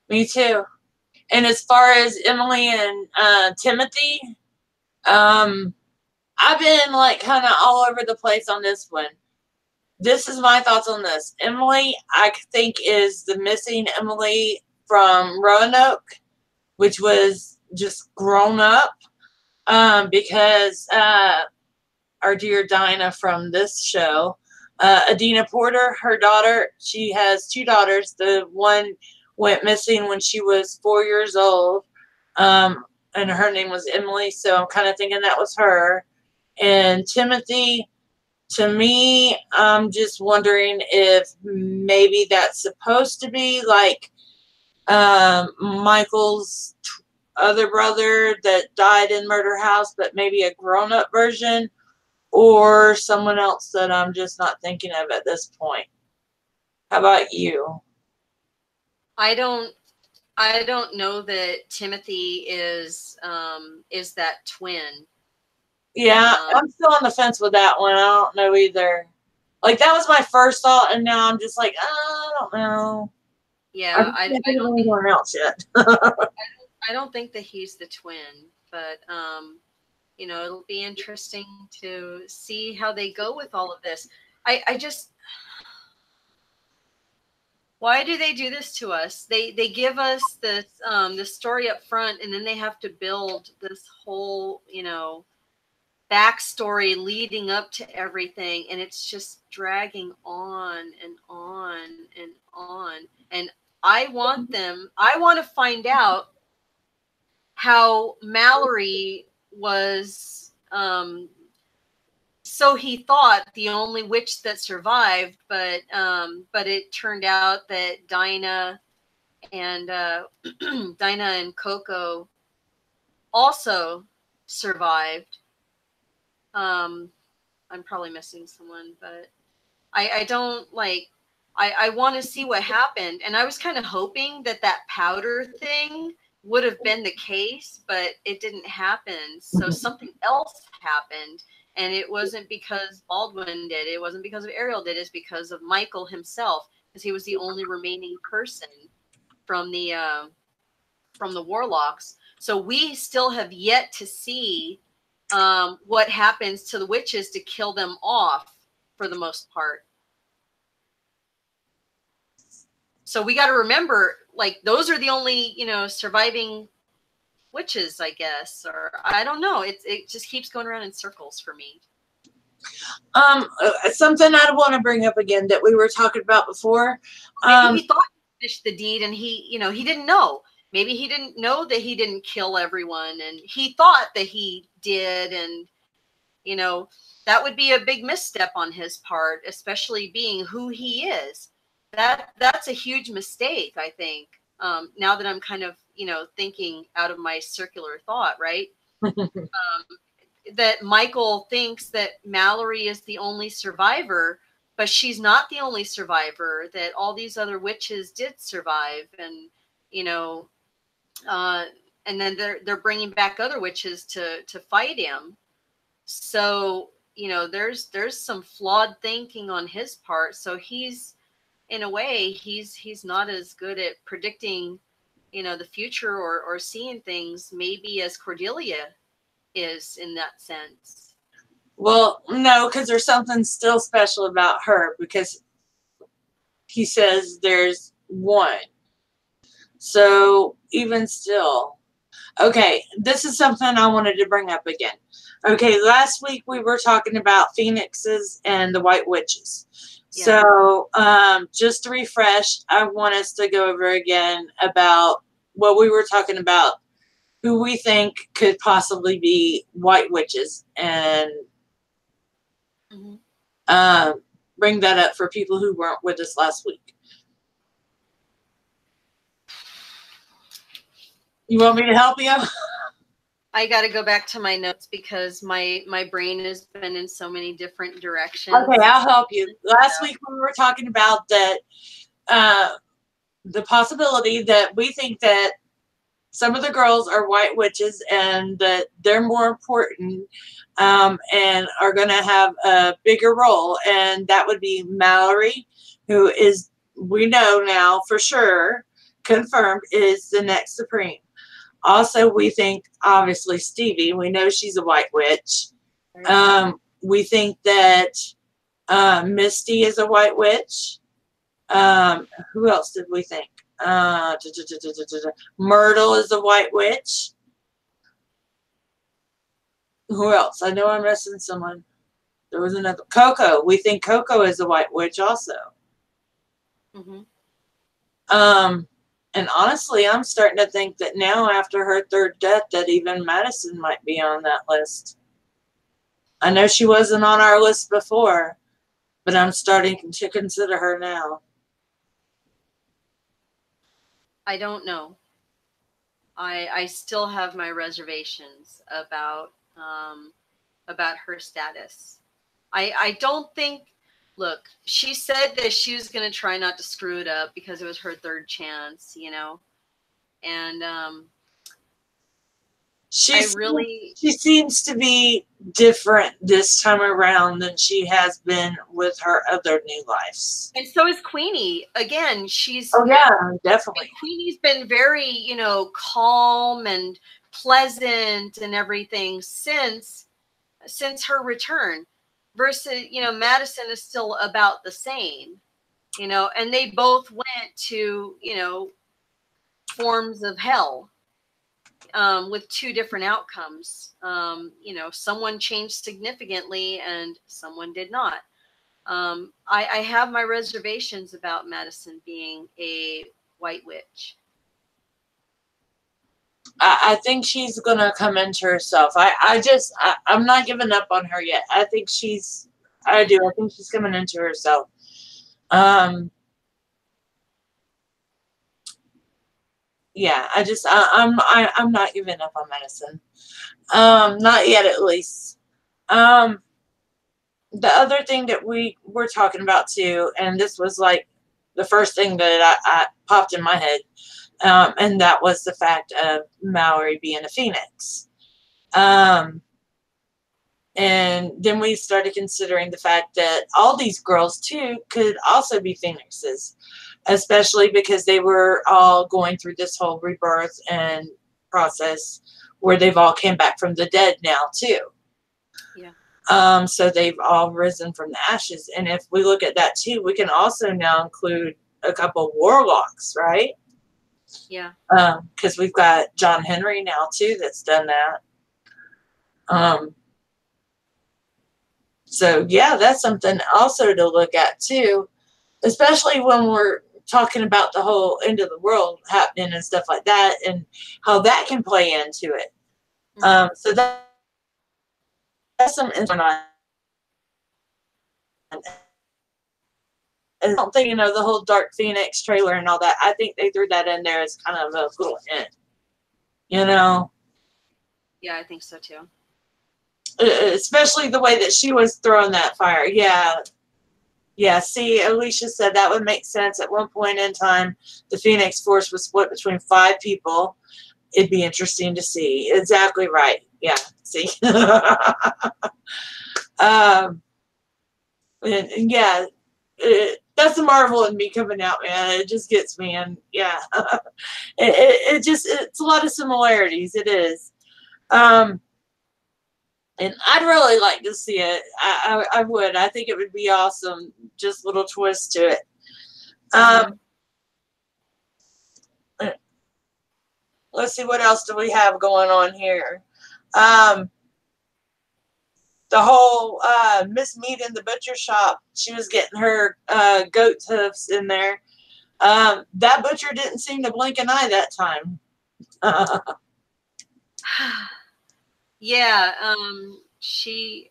Me too. And as far as Emily and Timothy, I've been like kind of all over the place on this one. This is my thoughts on this. Emily, I think, is the missing Emily from Roanoke, which was just grown up, because our dear Dinah from this show, Adina Porter, her daughter, she has 2 daughters. The one went missing when she was 4 years old, and her name was Emily, so I'm kind of thinking that was her. And Timothy, to me, I'm just wondering if maybe that's supposed to be like Michael's other brother that died in Murder House, but maybe a grown-up version, or someone else that I'm just not thinking of at this point. How about you? I don't know that Timothy is that twin. Yeah, I'm still on the fence with that one. I don't know either. Like, that was my first thought, and now I'm just like, I don't know. Yeah, I don't think anyone else yet. I don't think that he's the twin, but you know, it'll be interesting to see how they go with all of this. I just, why do they do this to us? They give us this story up front, and then they have to build this whole, you know, backstory leading up to everything, and it's just dragging on and on and on. And I want to find out how Mallory was, so he thought, the only witch that survived, but it turned out that Dinah and Dinah and Coco also survived. I'm probably missing someone, but I don't like. I want to see what happened, and I was kind of hoping that powder thing would have been the case, but it didn't happen. So something else happened, and it wasn't because Baldwin did. It wasn't because of Ariel did. It's because of Michael himself, because he was the only remaining person from the Warlocks. So we still have yet to see what happens to the witches to kill them off for the most part. So we got to remember, like, those are the only, you know, surviving witches, I guess, or I don't know. It just keeps going around in circles for me. Something I want to bring up again that we were talking about before. Maybe he thought he finished the deed, and he, you know, he didn't know. Maybe he didn't know that he didn't kill everyone, and he thought that he did, and, you know, that would be a big misstep on his part, especially being who he is. That's a huge mistake, I think. Now that I'm kind of, you know, thinking out of my circular thought, right? That Michael thinks that Mallory is the only survivor, but she's not the only survivor, that all these other witches did survive, and, you know, and then they're bringing back other witches to fight him. So, you know, there's some flawed thinking on his part. So he's, in a way, he's not as good at predicting, you know, the future or seeing things maybe as Cordelia is in that sense. Well, no, because there's something still special about her, because he says there's one. So even still, Okay, this is something I wanted to bring up again. Okay, last week we were talking about phoenixes and the white witches. Yeah. So, just to refresh, I want us to go over again about what we were talking about, who we think could possibly be white witches, and bring that up for people who weren't with us last week. You want me to help you? I got to go back to my notes because my brain has been in so many different directions. Okay, I'll help you. Last week we were talking about that, the possibility that we think that some of the girls are white witches and that they're more important, and are going to have a bigger role. And that would be Mallory, who is, we know now for sure, confirmed, is the next Supreme. Also, we think, obviously, Stevie. We know she's a white witch. We think that Misty is a white witch. Who else did we think? Myrtle is a white witch. Who else? I know I'm missing someone. There was another. Coco. We think Coco is a white witch also. And honestly, I'm starting to think that now, after her third death, that even Madison might be on that list. I know she wasn't on our list before, but I'm starting to consider her now. I don't know. I still have my reservations about her status. I don't think. Look, she said that she was going to try not to screw it up because it was her third chance, you know, and she seems to be different this time around than she has been with her other new lives. And so is Queenie. Again, she's definitely. Queenie's been very, you know, calm and pleasant and everything since her return. Versus, you know, Madison is still about the same, you know, and they both went to, you know, forms of hell. With two different outcomes. You know, someone changed significantly and someone did not. I have my reservations about Madison being a white witch. I think she's going to come into herself. I'm not giving up on her yet. I think she's coming into herself. Yeah, I'm not giving up on Madison. Not yet, at least. The other thing that we were talking about too, and this was like the first thing that I popped in my head, and that was the fact of Mallory being a phoenix. And then we started considering the fact that all these girls too could also be phoenixes, especially because they were all going through this whole rebirth and process where they've all came back from the dead now too. Yeah. So they've all risen from the ashes. And if we look at that too, we can also now include a couple warlocks, right? Yeah. Because we've got John Henry now too that's done that. So yeah, that's something also to look at too, especially when we're talking about the whole end of the world happening and stuff like that, and how that can play into it. So that's some information. I don't think, you know, the whole Dark Phoenix trailer and all that, I think they threw that in there as kind of a little hint, you know? Yeah, I think so too. Especially the way that she was throwing that fire. Yeah. Yeah, see, Alicia said that would make sense. At one point in time, the Phoenix Force was split between 5 people. It'd be interesting to see. Exactly right. Yeah, see? And yeah, that's the Marvel in me coming out, man. It just gets me, and yeah. It's a lot of similarities. It is. And I'd really like to see it. I would. I think it would be awesome. Just a little twist to it. let's see, what else do we have going on here? The whole Miss Meat in the butcher shop, she was getting her goat's hoofs in there. That butcher didn't seem to blink an eye that time. Yeah, she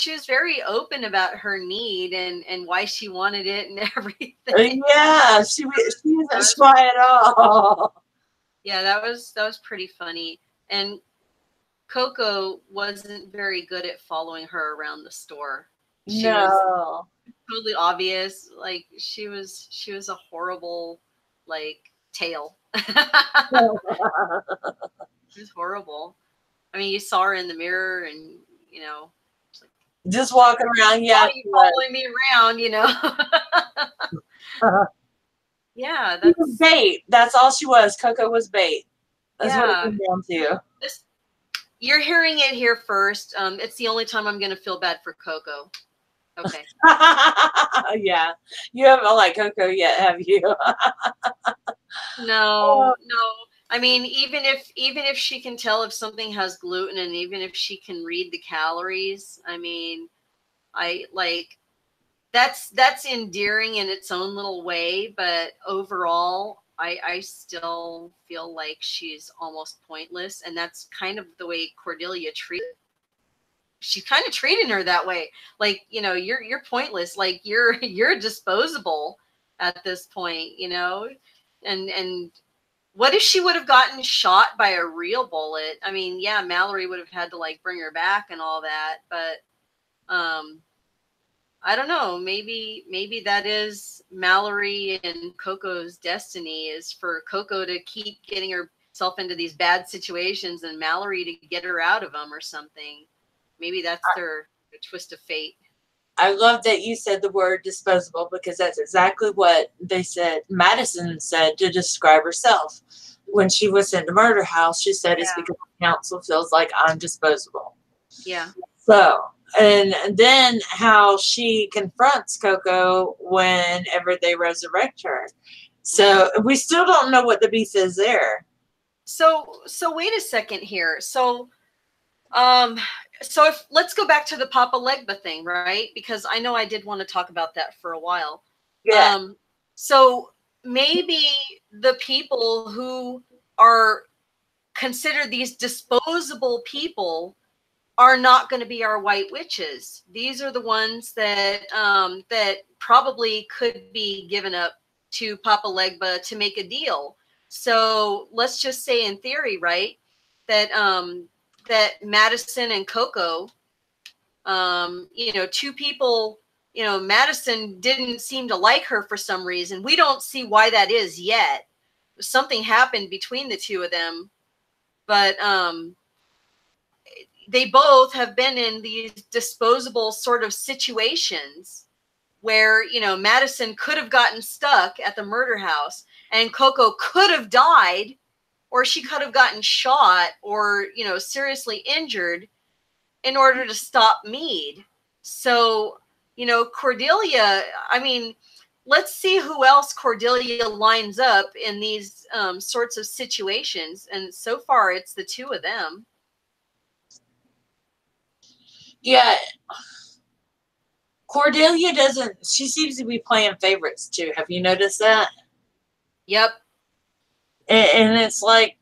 was very open about her need and why she wanted it and everything. Yeah, she wasn't shy at all. Yeah, that was pretty funny. And Coco wasn't very good at following her around the store. She was totally obvious. Like she was a horrible like tail. She was horrible. I mean, you saw her in the mirror, and you know, just walking around. Yeah, you following me around, you know. Yeah, she was bait. That's all she was. Coco was bait. That's what it came down to. You're hearing it here first. It's the only time I'm going to feel bad for Coco. Okay. Yeah, you haven't liked Coco yet, have you? No. I mean, even if she can tell if something has gluten, and even if she can read the calories, I mean, I like that's endearing in its own little way, but overall, I still feel like she's almost pointless, and that's kind of the way Cordelia treated. She's kind of treating her that way, like, you know, you're pointless, like you're disposable at this point, you know, and what if she would have gotten shot by a real bullet? I mean, yeah, Mallory would have had to like bring her back and all that, but I don't know. Maybe that is Mallory and Coco's destiny, is for Coco to keep getting herself into these bad situations and Mallory to get her out of them or something. Maybe that's their twist of fate. I love that you said the word disposable, because that's exactly what they said. Madison said to describe herself when she was in the murder house. She said, it's because the council feels like I'm disposable. Yeah. So, and then how she confronts Coco whenever they resurrect her. So we still don't know what the beef is there. So wait a second here. So if let's go back to the Papa Legba thing, right? Because I know I did want to talk about that for a while. Yeah. So maybe the people who are considered these disposable people are not going to be our white witches. These are the ones that that probably could be given up to Papa Legba to make a deal. So let's just say, in theory, right, that that Madison and Coco, you know, two people, you know, Madison didn't seem to like her for some reason. We don't see why that is yet. Something happened between the two of them, but they both have been in these disposable sort of situations where, you know, Madison could have gotten stuck at the murder house and Coco could have died, or she could have gotten shot or, you know, seriously injured in order to stop Mead. So, you know, Cordelia, I mean, let's see who else Cordelia lines up in these sorts of situations. And so far, it's the two of them. Yeah. Cordelia doesn't, she seems to be playing favorites too. Have you noticed that? Yep. And it's like,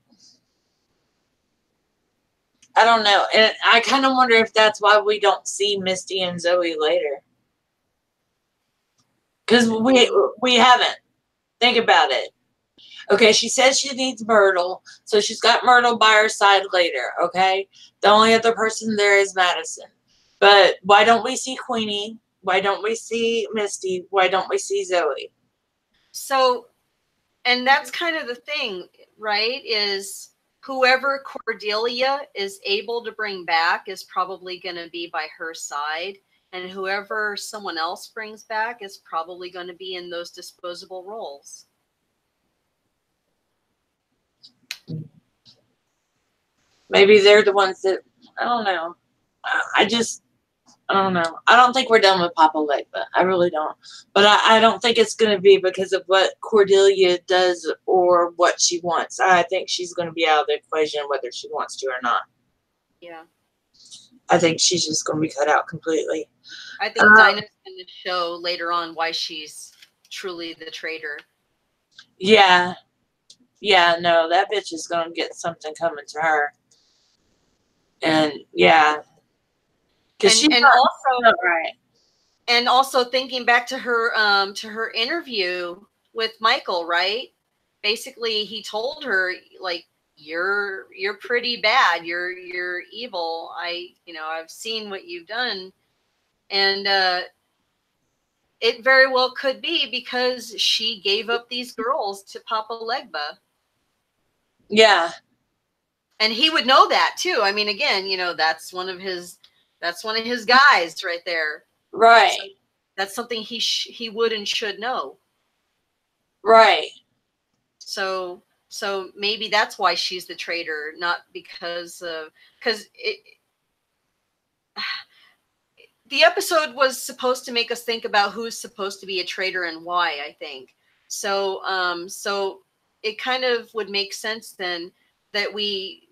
I don't know. And I kind of wonder if that's why we don't see Misty and Zoe later. Because we haven't. Think about it. Okay, she says she needs Myrtle, so she's got Myrtle by her side later, okay? The only other person there is Madison. But why don't we see Queenie? Why don't we see Misty? Why don't we see Zoe? So, and that's kind of the thing, right? Is whoever Cordelia is able to bring back is probably going to be by her side. And whoever someone else brings back is probably going to be in those disposable roles. Maybe they're the ones that, I don't know. I just, I don't know. I don't think we're done with Papa Legba. I really don't. But I don't think it's going to be because of what Cordelia does or what she wants. I think she's going to be out of the equation whether she wants to or not. Yeah. I think she's just going to be cut out completely. I think Dinah's going to show later on why she's truly the traitor. Yeah. Yeah, no, that bitch is going to get something coming to her. And, yeah. Because she's not right. And also thinking back to her interview with Michael, right? Basically, he told her, like, you're pretty bad. You're evil. I've seen what you've done. And it very well could be because she gave up these girls to Papa Legba. Yeah. And he would know that too. I mean, again, that's one of his guys right there. Right. So that's something he would and should know. Right. So maybe that's why she's the traitor, not because the episode was supposed to make us think about who's supposed to be a traitor and why, I think. So it kind of would make sense then that we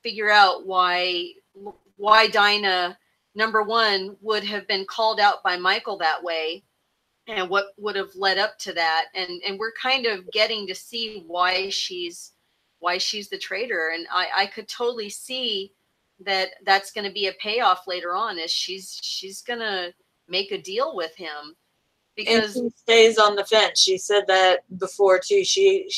figure out why Dinah, number one, would have been called out by Michael that way, and what would have led up to that. And we're kind of getting to see why she's the traitor. And I could totally see that's going to be a payoff later on, is she's going to make a deal with him. Because and she stays on the fence. She said that before too. She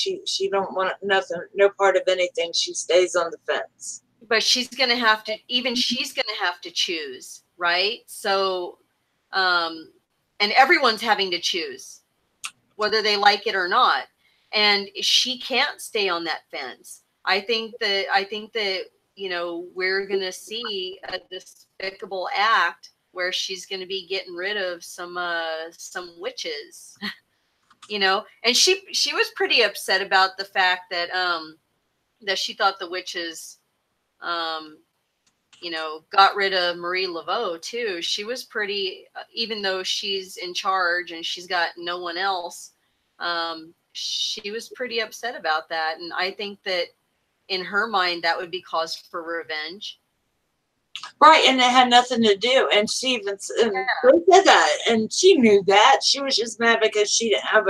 don't want nothing, no part of anything. She stays on the fence. But she's going to have to choose, right? So, and everyone's having to choose whether they like it or not. And she can't stay on that fence. I think that we're going to see a despicable act where she's going to be getting rid of some witches, and she was pretty upset about the fact that that she thought the witches got rid of Marie Laveau too. She was pretty, even though she's in charge and she's got no one else, she was pretty upset about that. And I think that in her mind, that would be cause for revenge. Right, and it had nothing to do. And she even said that, and she knew that. She was just mad because she didn't have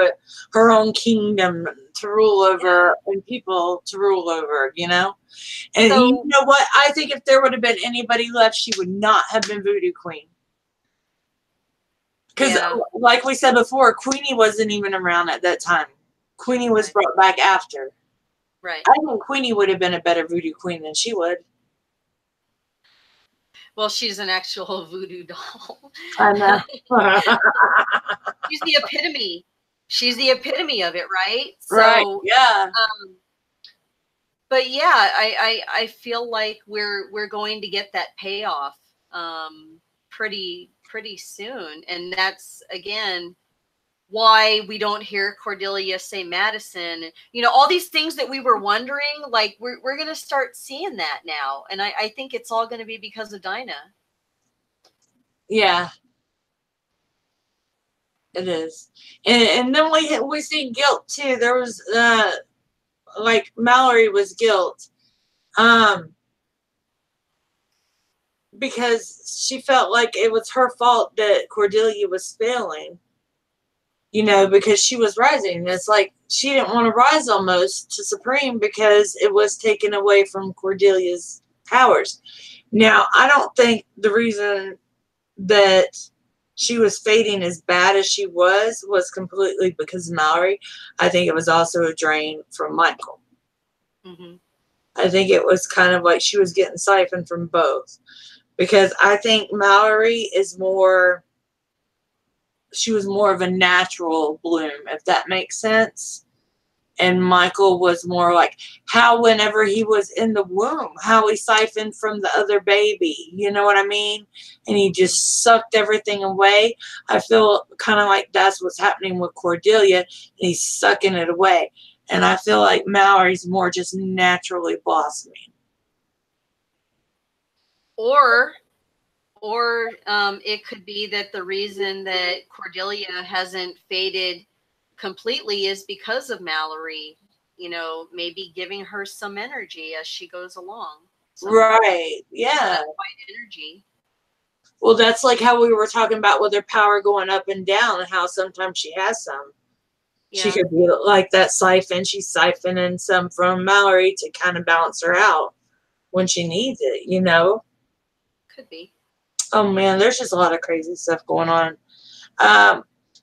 her own kingdom to rule over and people to rule over, And so, you know what? I think if there would have been anybody left, she would not have been Voodoo Queen. Because, like we said before, Queenie wasn't even around at that time. Queenie was brought back after. Right. I think Queenie would have been a better Voodoo Queen than she would. Well, she's an actual voodoo doll. I know. She's the epitome. She's the epitome of it, right? Right. Yeah. But yeah, I feel like we're going to get that payoff pretty soon, and that's again why we don't hear Cordelia say Madison. All these things that we were wondering, like we're going to start seeing that now. And I think it's all going to be because of Dinah. Yeah, it is. And then we see guilt too. There was, like Mallory was guilt. Because she felt like it was her fault that Cordelia was failing. Because she was rising. It's like she didn't want to rise almost to Supreme because it was taken away from Cordelia's powers. Now, I don't think the reason that she was fading as bad as she was completely because of Mallory. I think it was also a drain from Michael. Mm-hmm. I think it was kind of like she was getting siphoned from both. Because I think Mallory she was more of a natural bloom, if that makes sense. And Michael was more like how whenever he was in the womb, how he siphoned from the other baby. You know what I mean? And he just sucked everything away. I feel kind of like that's what's happening with Cordelia. And he's sucking it away. And I feel like Mallory's more just naturally blossoming. Or or it could be that the reason that Cordelia hasn't faded completely is because of Mallory, you know, maybe giving her some energy as she goes along. Right. Yeah. Energy. Well, that's like how we were talking about with her power going up and down, and how sometimes she has some. Yeah. She could be like that siphon. She's siphoning some from Mallory to kind of balance her out when she needs it, you know? Could be. Oh, man, there's just a lot of crazy stuff going on.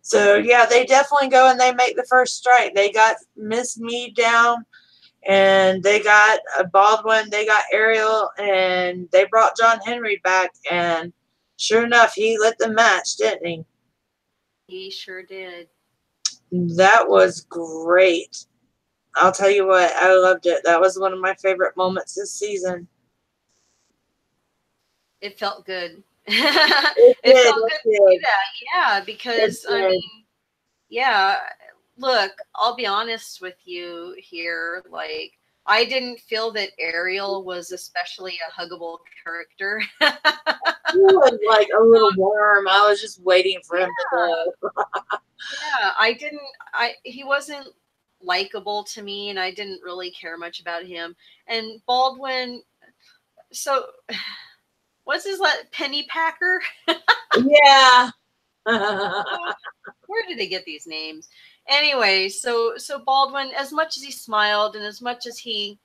So, yeah, they definitely go and they make the first strike. They got Miss Mead down, and they got Baldwin, they got Ariel, and they brought John Henry back, and sure enough, he lit the match, didn't he? He sure did. That was great. I'll tell you what, I loved it. That was one of my favorite moments this season. It felt good. It felt good to see that. Yeah, because, I mean, yeah, look, I'll be honest with you here. Like, I didn't feel that Ariel was especially a huggable character. He was like a little worm. I was just waiting for him to go. Yeah, he wasn't likable to me, and I didn't really care much about him. And Baldwin, so what's his penny packer? Yeah. Where did they get these names? Anyway, so Baldwin, as much as he smiled and as much as he,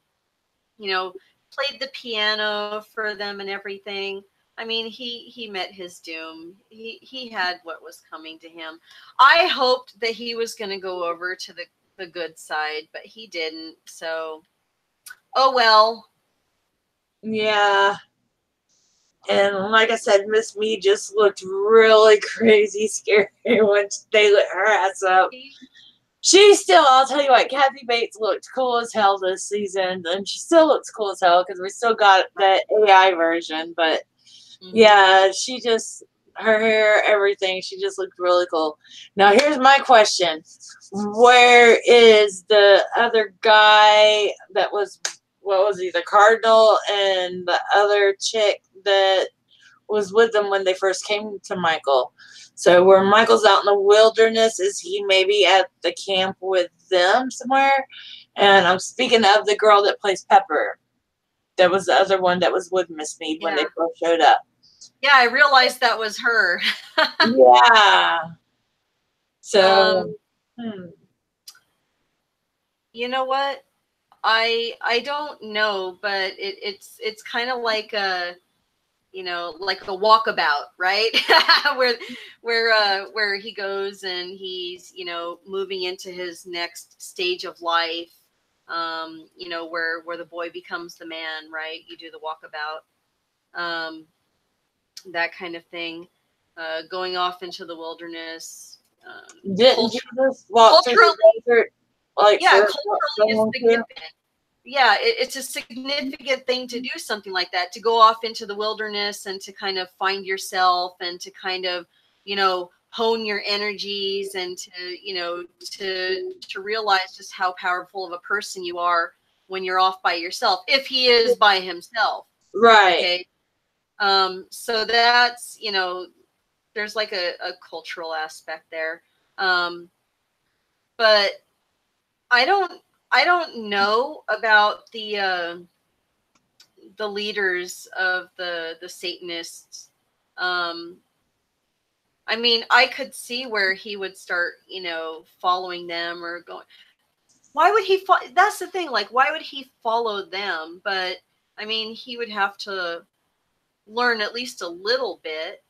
you know, played the piano for them and everything, I mean, he met his doom. He had what was coming to him. I hoped that he was going to go over to the good side, but he didn't. So, oh well. Yeah. And like I said, Miss Mead just looked really crazy scary when they lit her ass up. She still, I'll tell you what, Kathy Bates looked cool as hell this season, and she still looks cool as hell because we still got that AI version. But yeah, she just, her hair, everything, she just looked really cool. Now, here's my question. Where is the other guy that was, what was he, the Cardinal, and the other chick that was with them when they first came to Michael? So where Michael's out in the wilderness, is he maybe at the camp with them somewhere? And I'm speaking of the girl that plays Pepper. That was the other one that was with Miss Mead when they first showed up. Yeah, I realized that was her. Yeah. So, you know what? I don't know, but it's kind of like a, you know, like a walkabout, right? where he goes and he's, you know, moving into his next stage of life. You know, where the boy becomes the man, right? You do the walkabout, that kind of thing. Going off into the wilderness. Didn't Jesus walk through the desert? Like, yeah, culturally is significant. Yeah, it's a significant thing to do something like that, to go off into the wilderness and to kind of find yourself and to kind of, you know, hone your energies and to, you know, to realize just how powerful of a person you are when you're off by yourself, if he is by himself. Right. Okay. So that's, you know, there's like a cultural aspect there. But I don't know about the leaders of the Satanists. I mean, I could see where he would start, you know, following them or going. Why would he? That's the thing. Like, why would he follow them? But I mean, he would have to learn at least a little bit.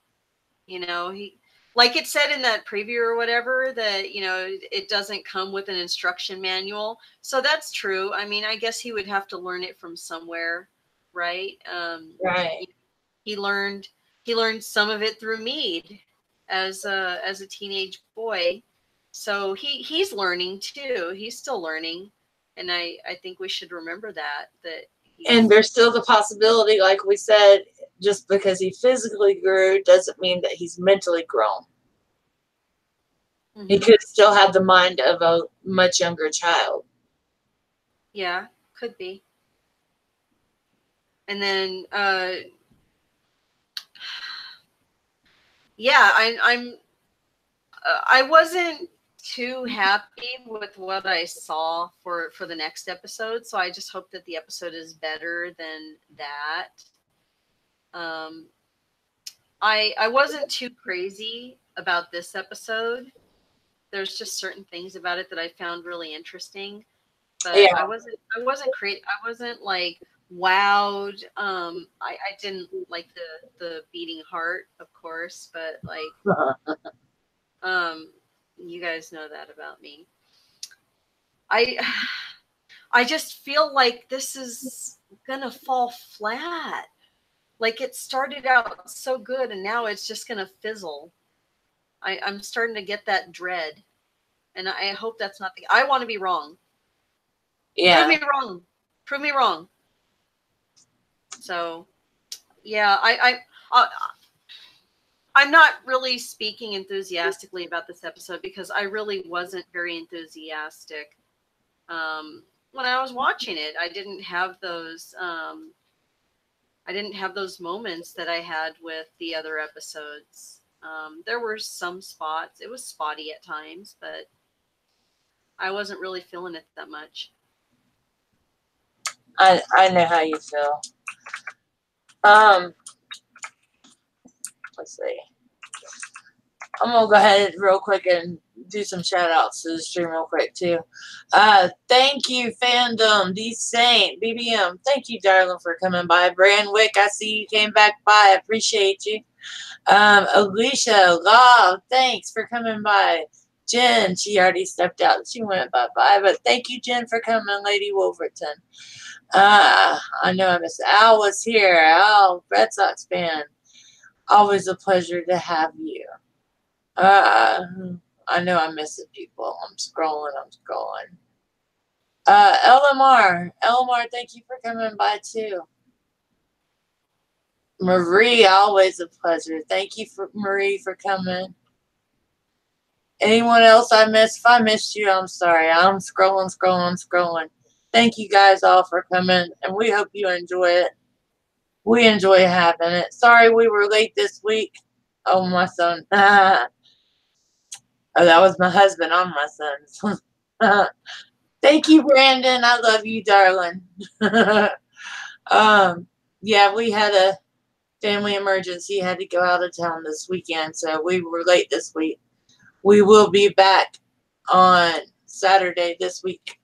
You know, he, like it said in that preview or whatever, that, you know, it doesn't come with an instruction manual. So that's true. I mean, I guess he would have to learn it from somewhere, right? Right. He learned some of it through Mead as a teenage boy. So he's learning too. He's still learning. And I think we should remember that and there's still the possibility, like we said, just because he physically grew doesn't mean that he's mentally grown. He could still have the mind of a much younger child. Yeah, could be. And then yeah, I wasn't too happy with what I saw for the next episode, so I just hope that the episode is better than that. Um, I wasn't too crazy about this episode. There's just certain things about it that I found really interesting, but Yeah. I wasn't like wowed. I didn't like the beating heart, of course, but like um, you guys know that about me. I I just feel like this is gonna fall flat. Like it started out so good and now it's just gonna fizzle. I'm starting to get that dread. And I hope that's not the I want to be wrong. Prove Yeah. me wrong. Prove me wrong. So yeah, I'm not really speaking enthusiastically about this episode because I really wasn't very enthusiastic when I was watching it. I didn't have those moments that I had with the other episodes. There were some spots. It was spotty at times, but I wasn't really feeling it that much. I know how you feel. Let's see. I'm gonna go ahead real quick and do some shout outs to the stream real quick too. Thank you, fandom, D Saint, BBM. Thank you, darling, for coming by. Brandwick, I see you came back by. I appreciate you. Alicia, Law, thanks for coming by. Jen, she already stepped out. She went bye-bye. But thank you, Jen, for coming. Lady Wolverton. I know I missed Al was here. Al, Red Sox fan. Always a pleasure to have you. I know I'm missing people. I'm scrolling. LMR, thank you for coming by too. Marie, always a pleasure. Thank you for Marie for coming. Anyone else I missed? If I missed you, I'm sorry. I'm scrolling. Thank you guys all for coming, and we hope you enjoy it. We enjoy having it. Sorry we were late this week. Oh, my son. Oh, that was my husband on my son. Thank you, Brandon. I love you, darling. Yeah, we had a family emergency. Had to go out of town this weekend, so we were late this week. We will be back on Saturday this week.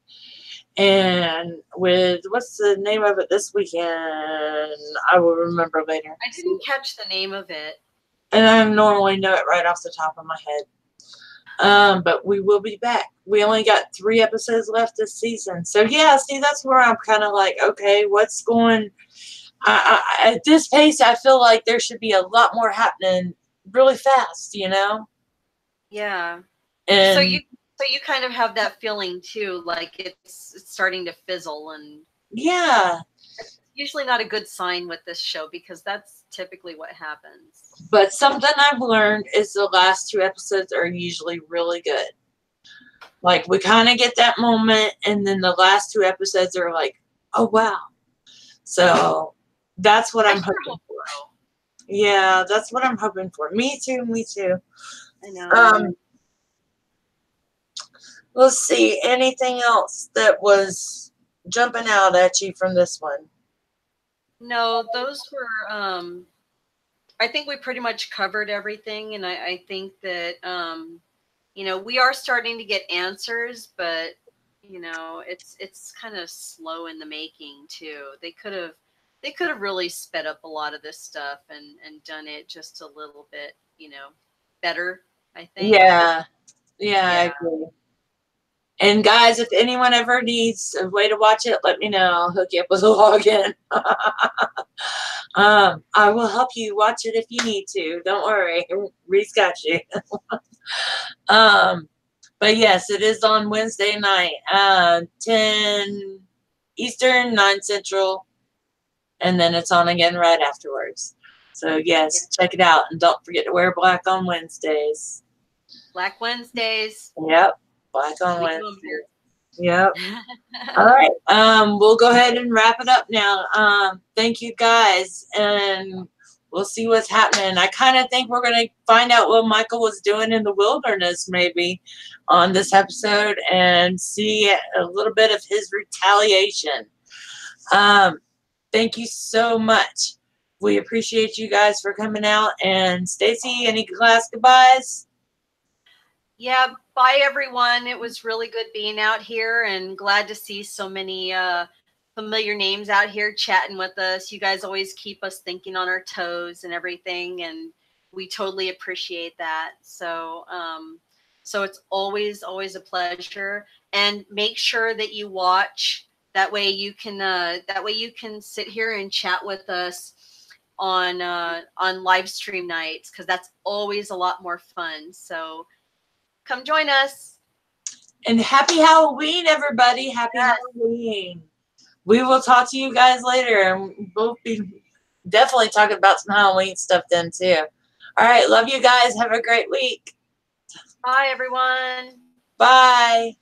And with, what's the name of it this weekend? I will remember later. I didn't catch the name of it. And I normally know it right off the top of my head. But we will be back. We only got 3 episodes left this season. So yeah, see, that's where I'm kind of like, okay, what's going at this pace, I feel like there should be a lot more happening really fast, you know? Yeah. And so you kind of have that feeling too, like it's starting to fizzle, and yeah, it's usually not a good sign with this show because that's typically what happens. But something I've learned is the last 2 episodes are usually really good. Like we kind of get that moment, and then the last 2 episodes are like, oh wow. So that's what I'm hoping for. Yeah, that's what I'm hoping for. Me too. I know. Let's see. Anything else that was jumping out at you from this one? No, those were I think we pretty much covered everything, and I think that we are starting to get answers, but it's kind of slow in the making too. They could have really sped up a lot of this stuff and done it just a little bit, better, I think. Yeah, I agree. And guys, if anyone ever needs a way to watch it, let me know. I'll hook you up with a login. I will help you watch it if you need to. Don't worry. Reese got you. But yes, it is on Wednesday night, 10 Eastern, 9 Central, and then it's on again right afterwards. So yes, check it out, and don't forget to wear black on Wednesdays. Black Wednesdays. Yep, black on Wednesdays. Yep. All right. We'll go ahead and wrap it up now. Thank you guys, and we'll see what's happening. I kind of think we're going to find out what Michael was doing in the wilderness maybe on this episode and see a little bit of his retaliation. Thank you so much. We appreciate you guys for coming out. And Stacey, any last goodbyes? Yeah, bye everyone. It was really good being out here and glad to see so many familiar names out here chatting with us. You guys always keep us thinking on our toes and everything, and we totally appreciate that. So so it's always a pleasure. And make sure that you watch. That way you can sit here and chat with us on live stream nights, because that's always a lot more fun. So come join us. And happy Halloween, everybody. Happy Halloween. We will talk to you guys later, and we'll be definitely talking about some Halloween stuff then too. All right, love you guys. Have a great week. Bye everyone. Bye.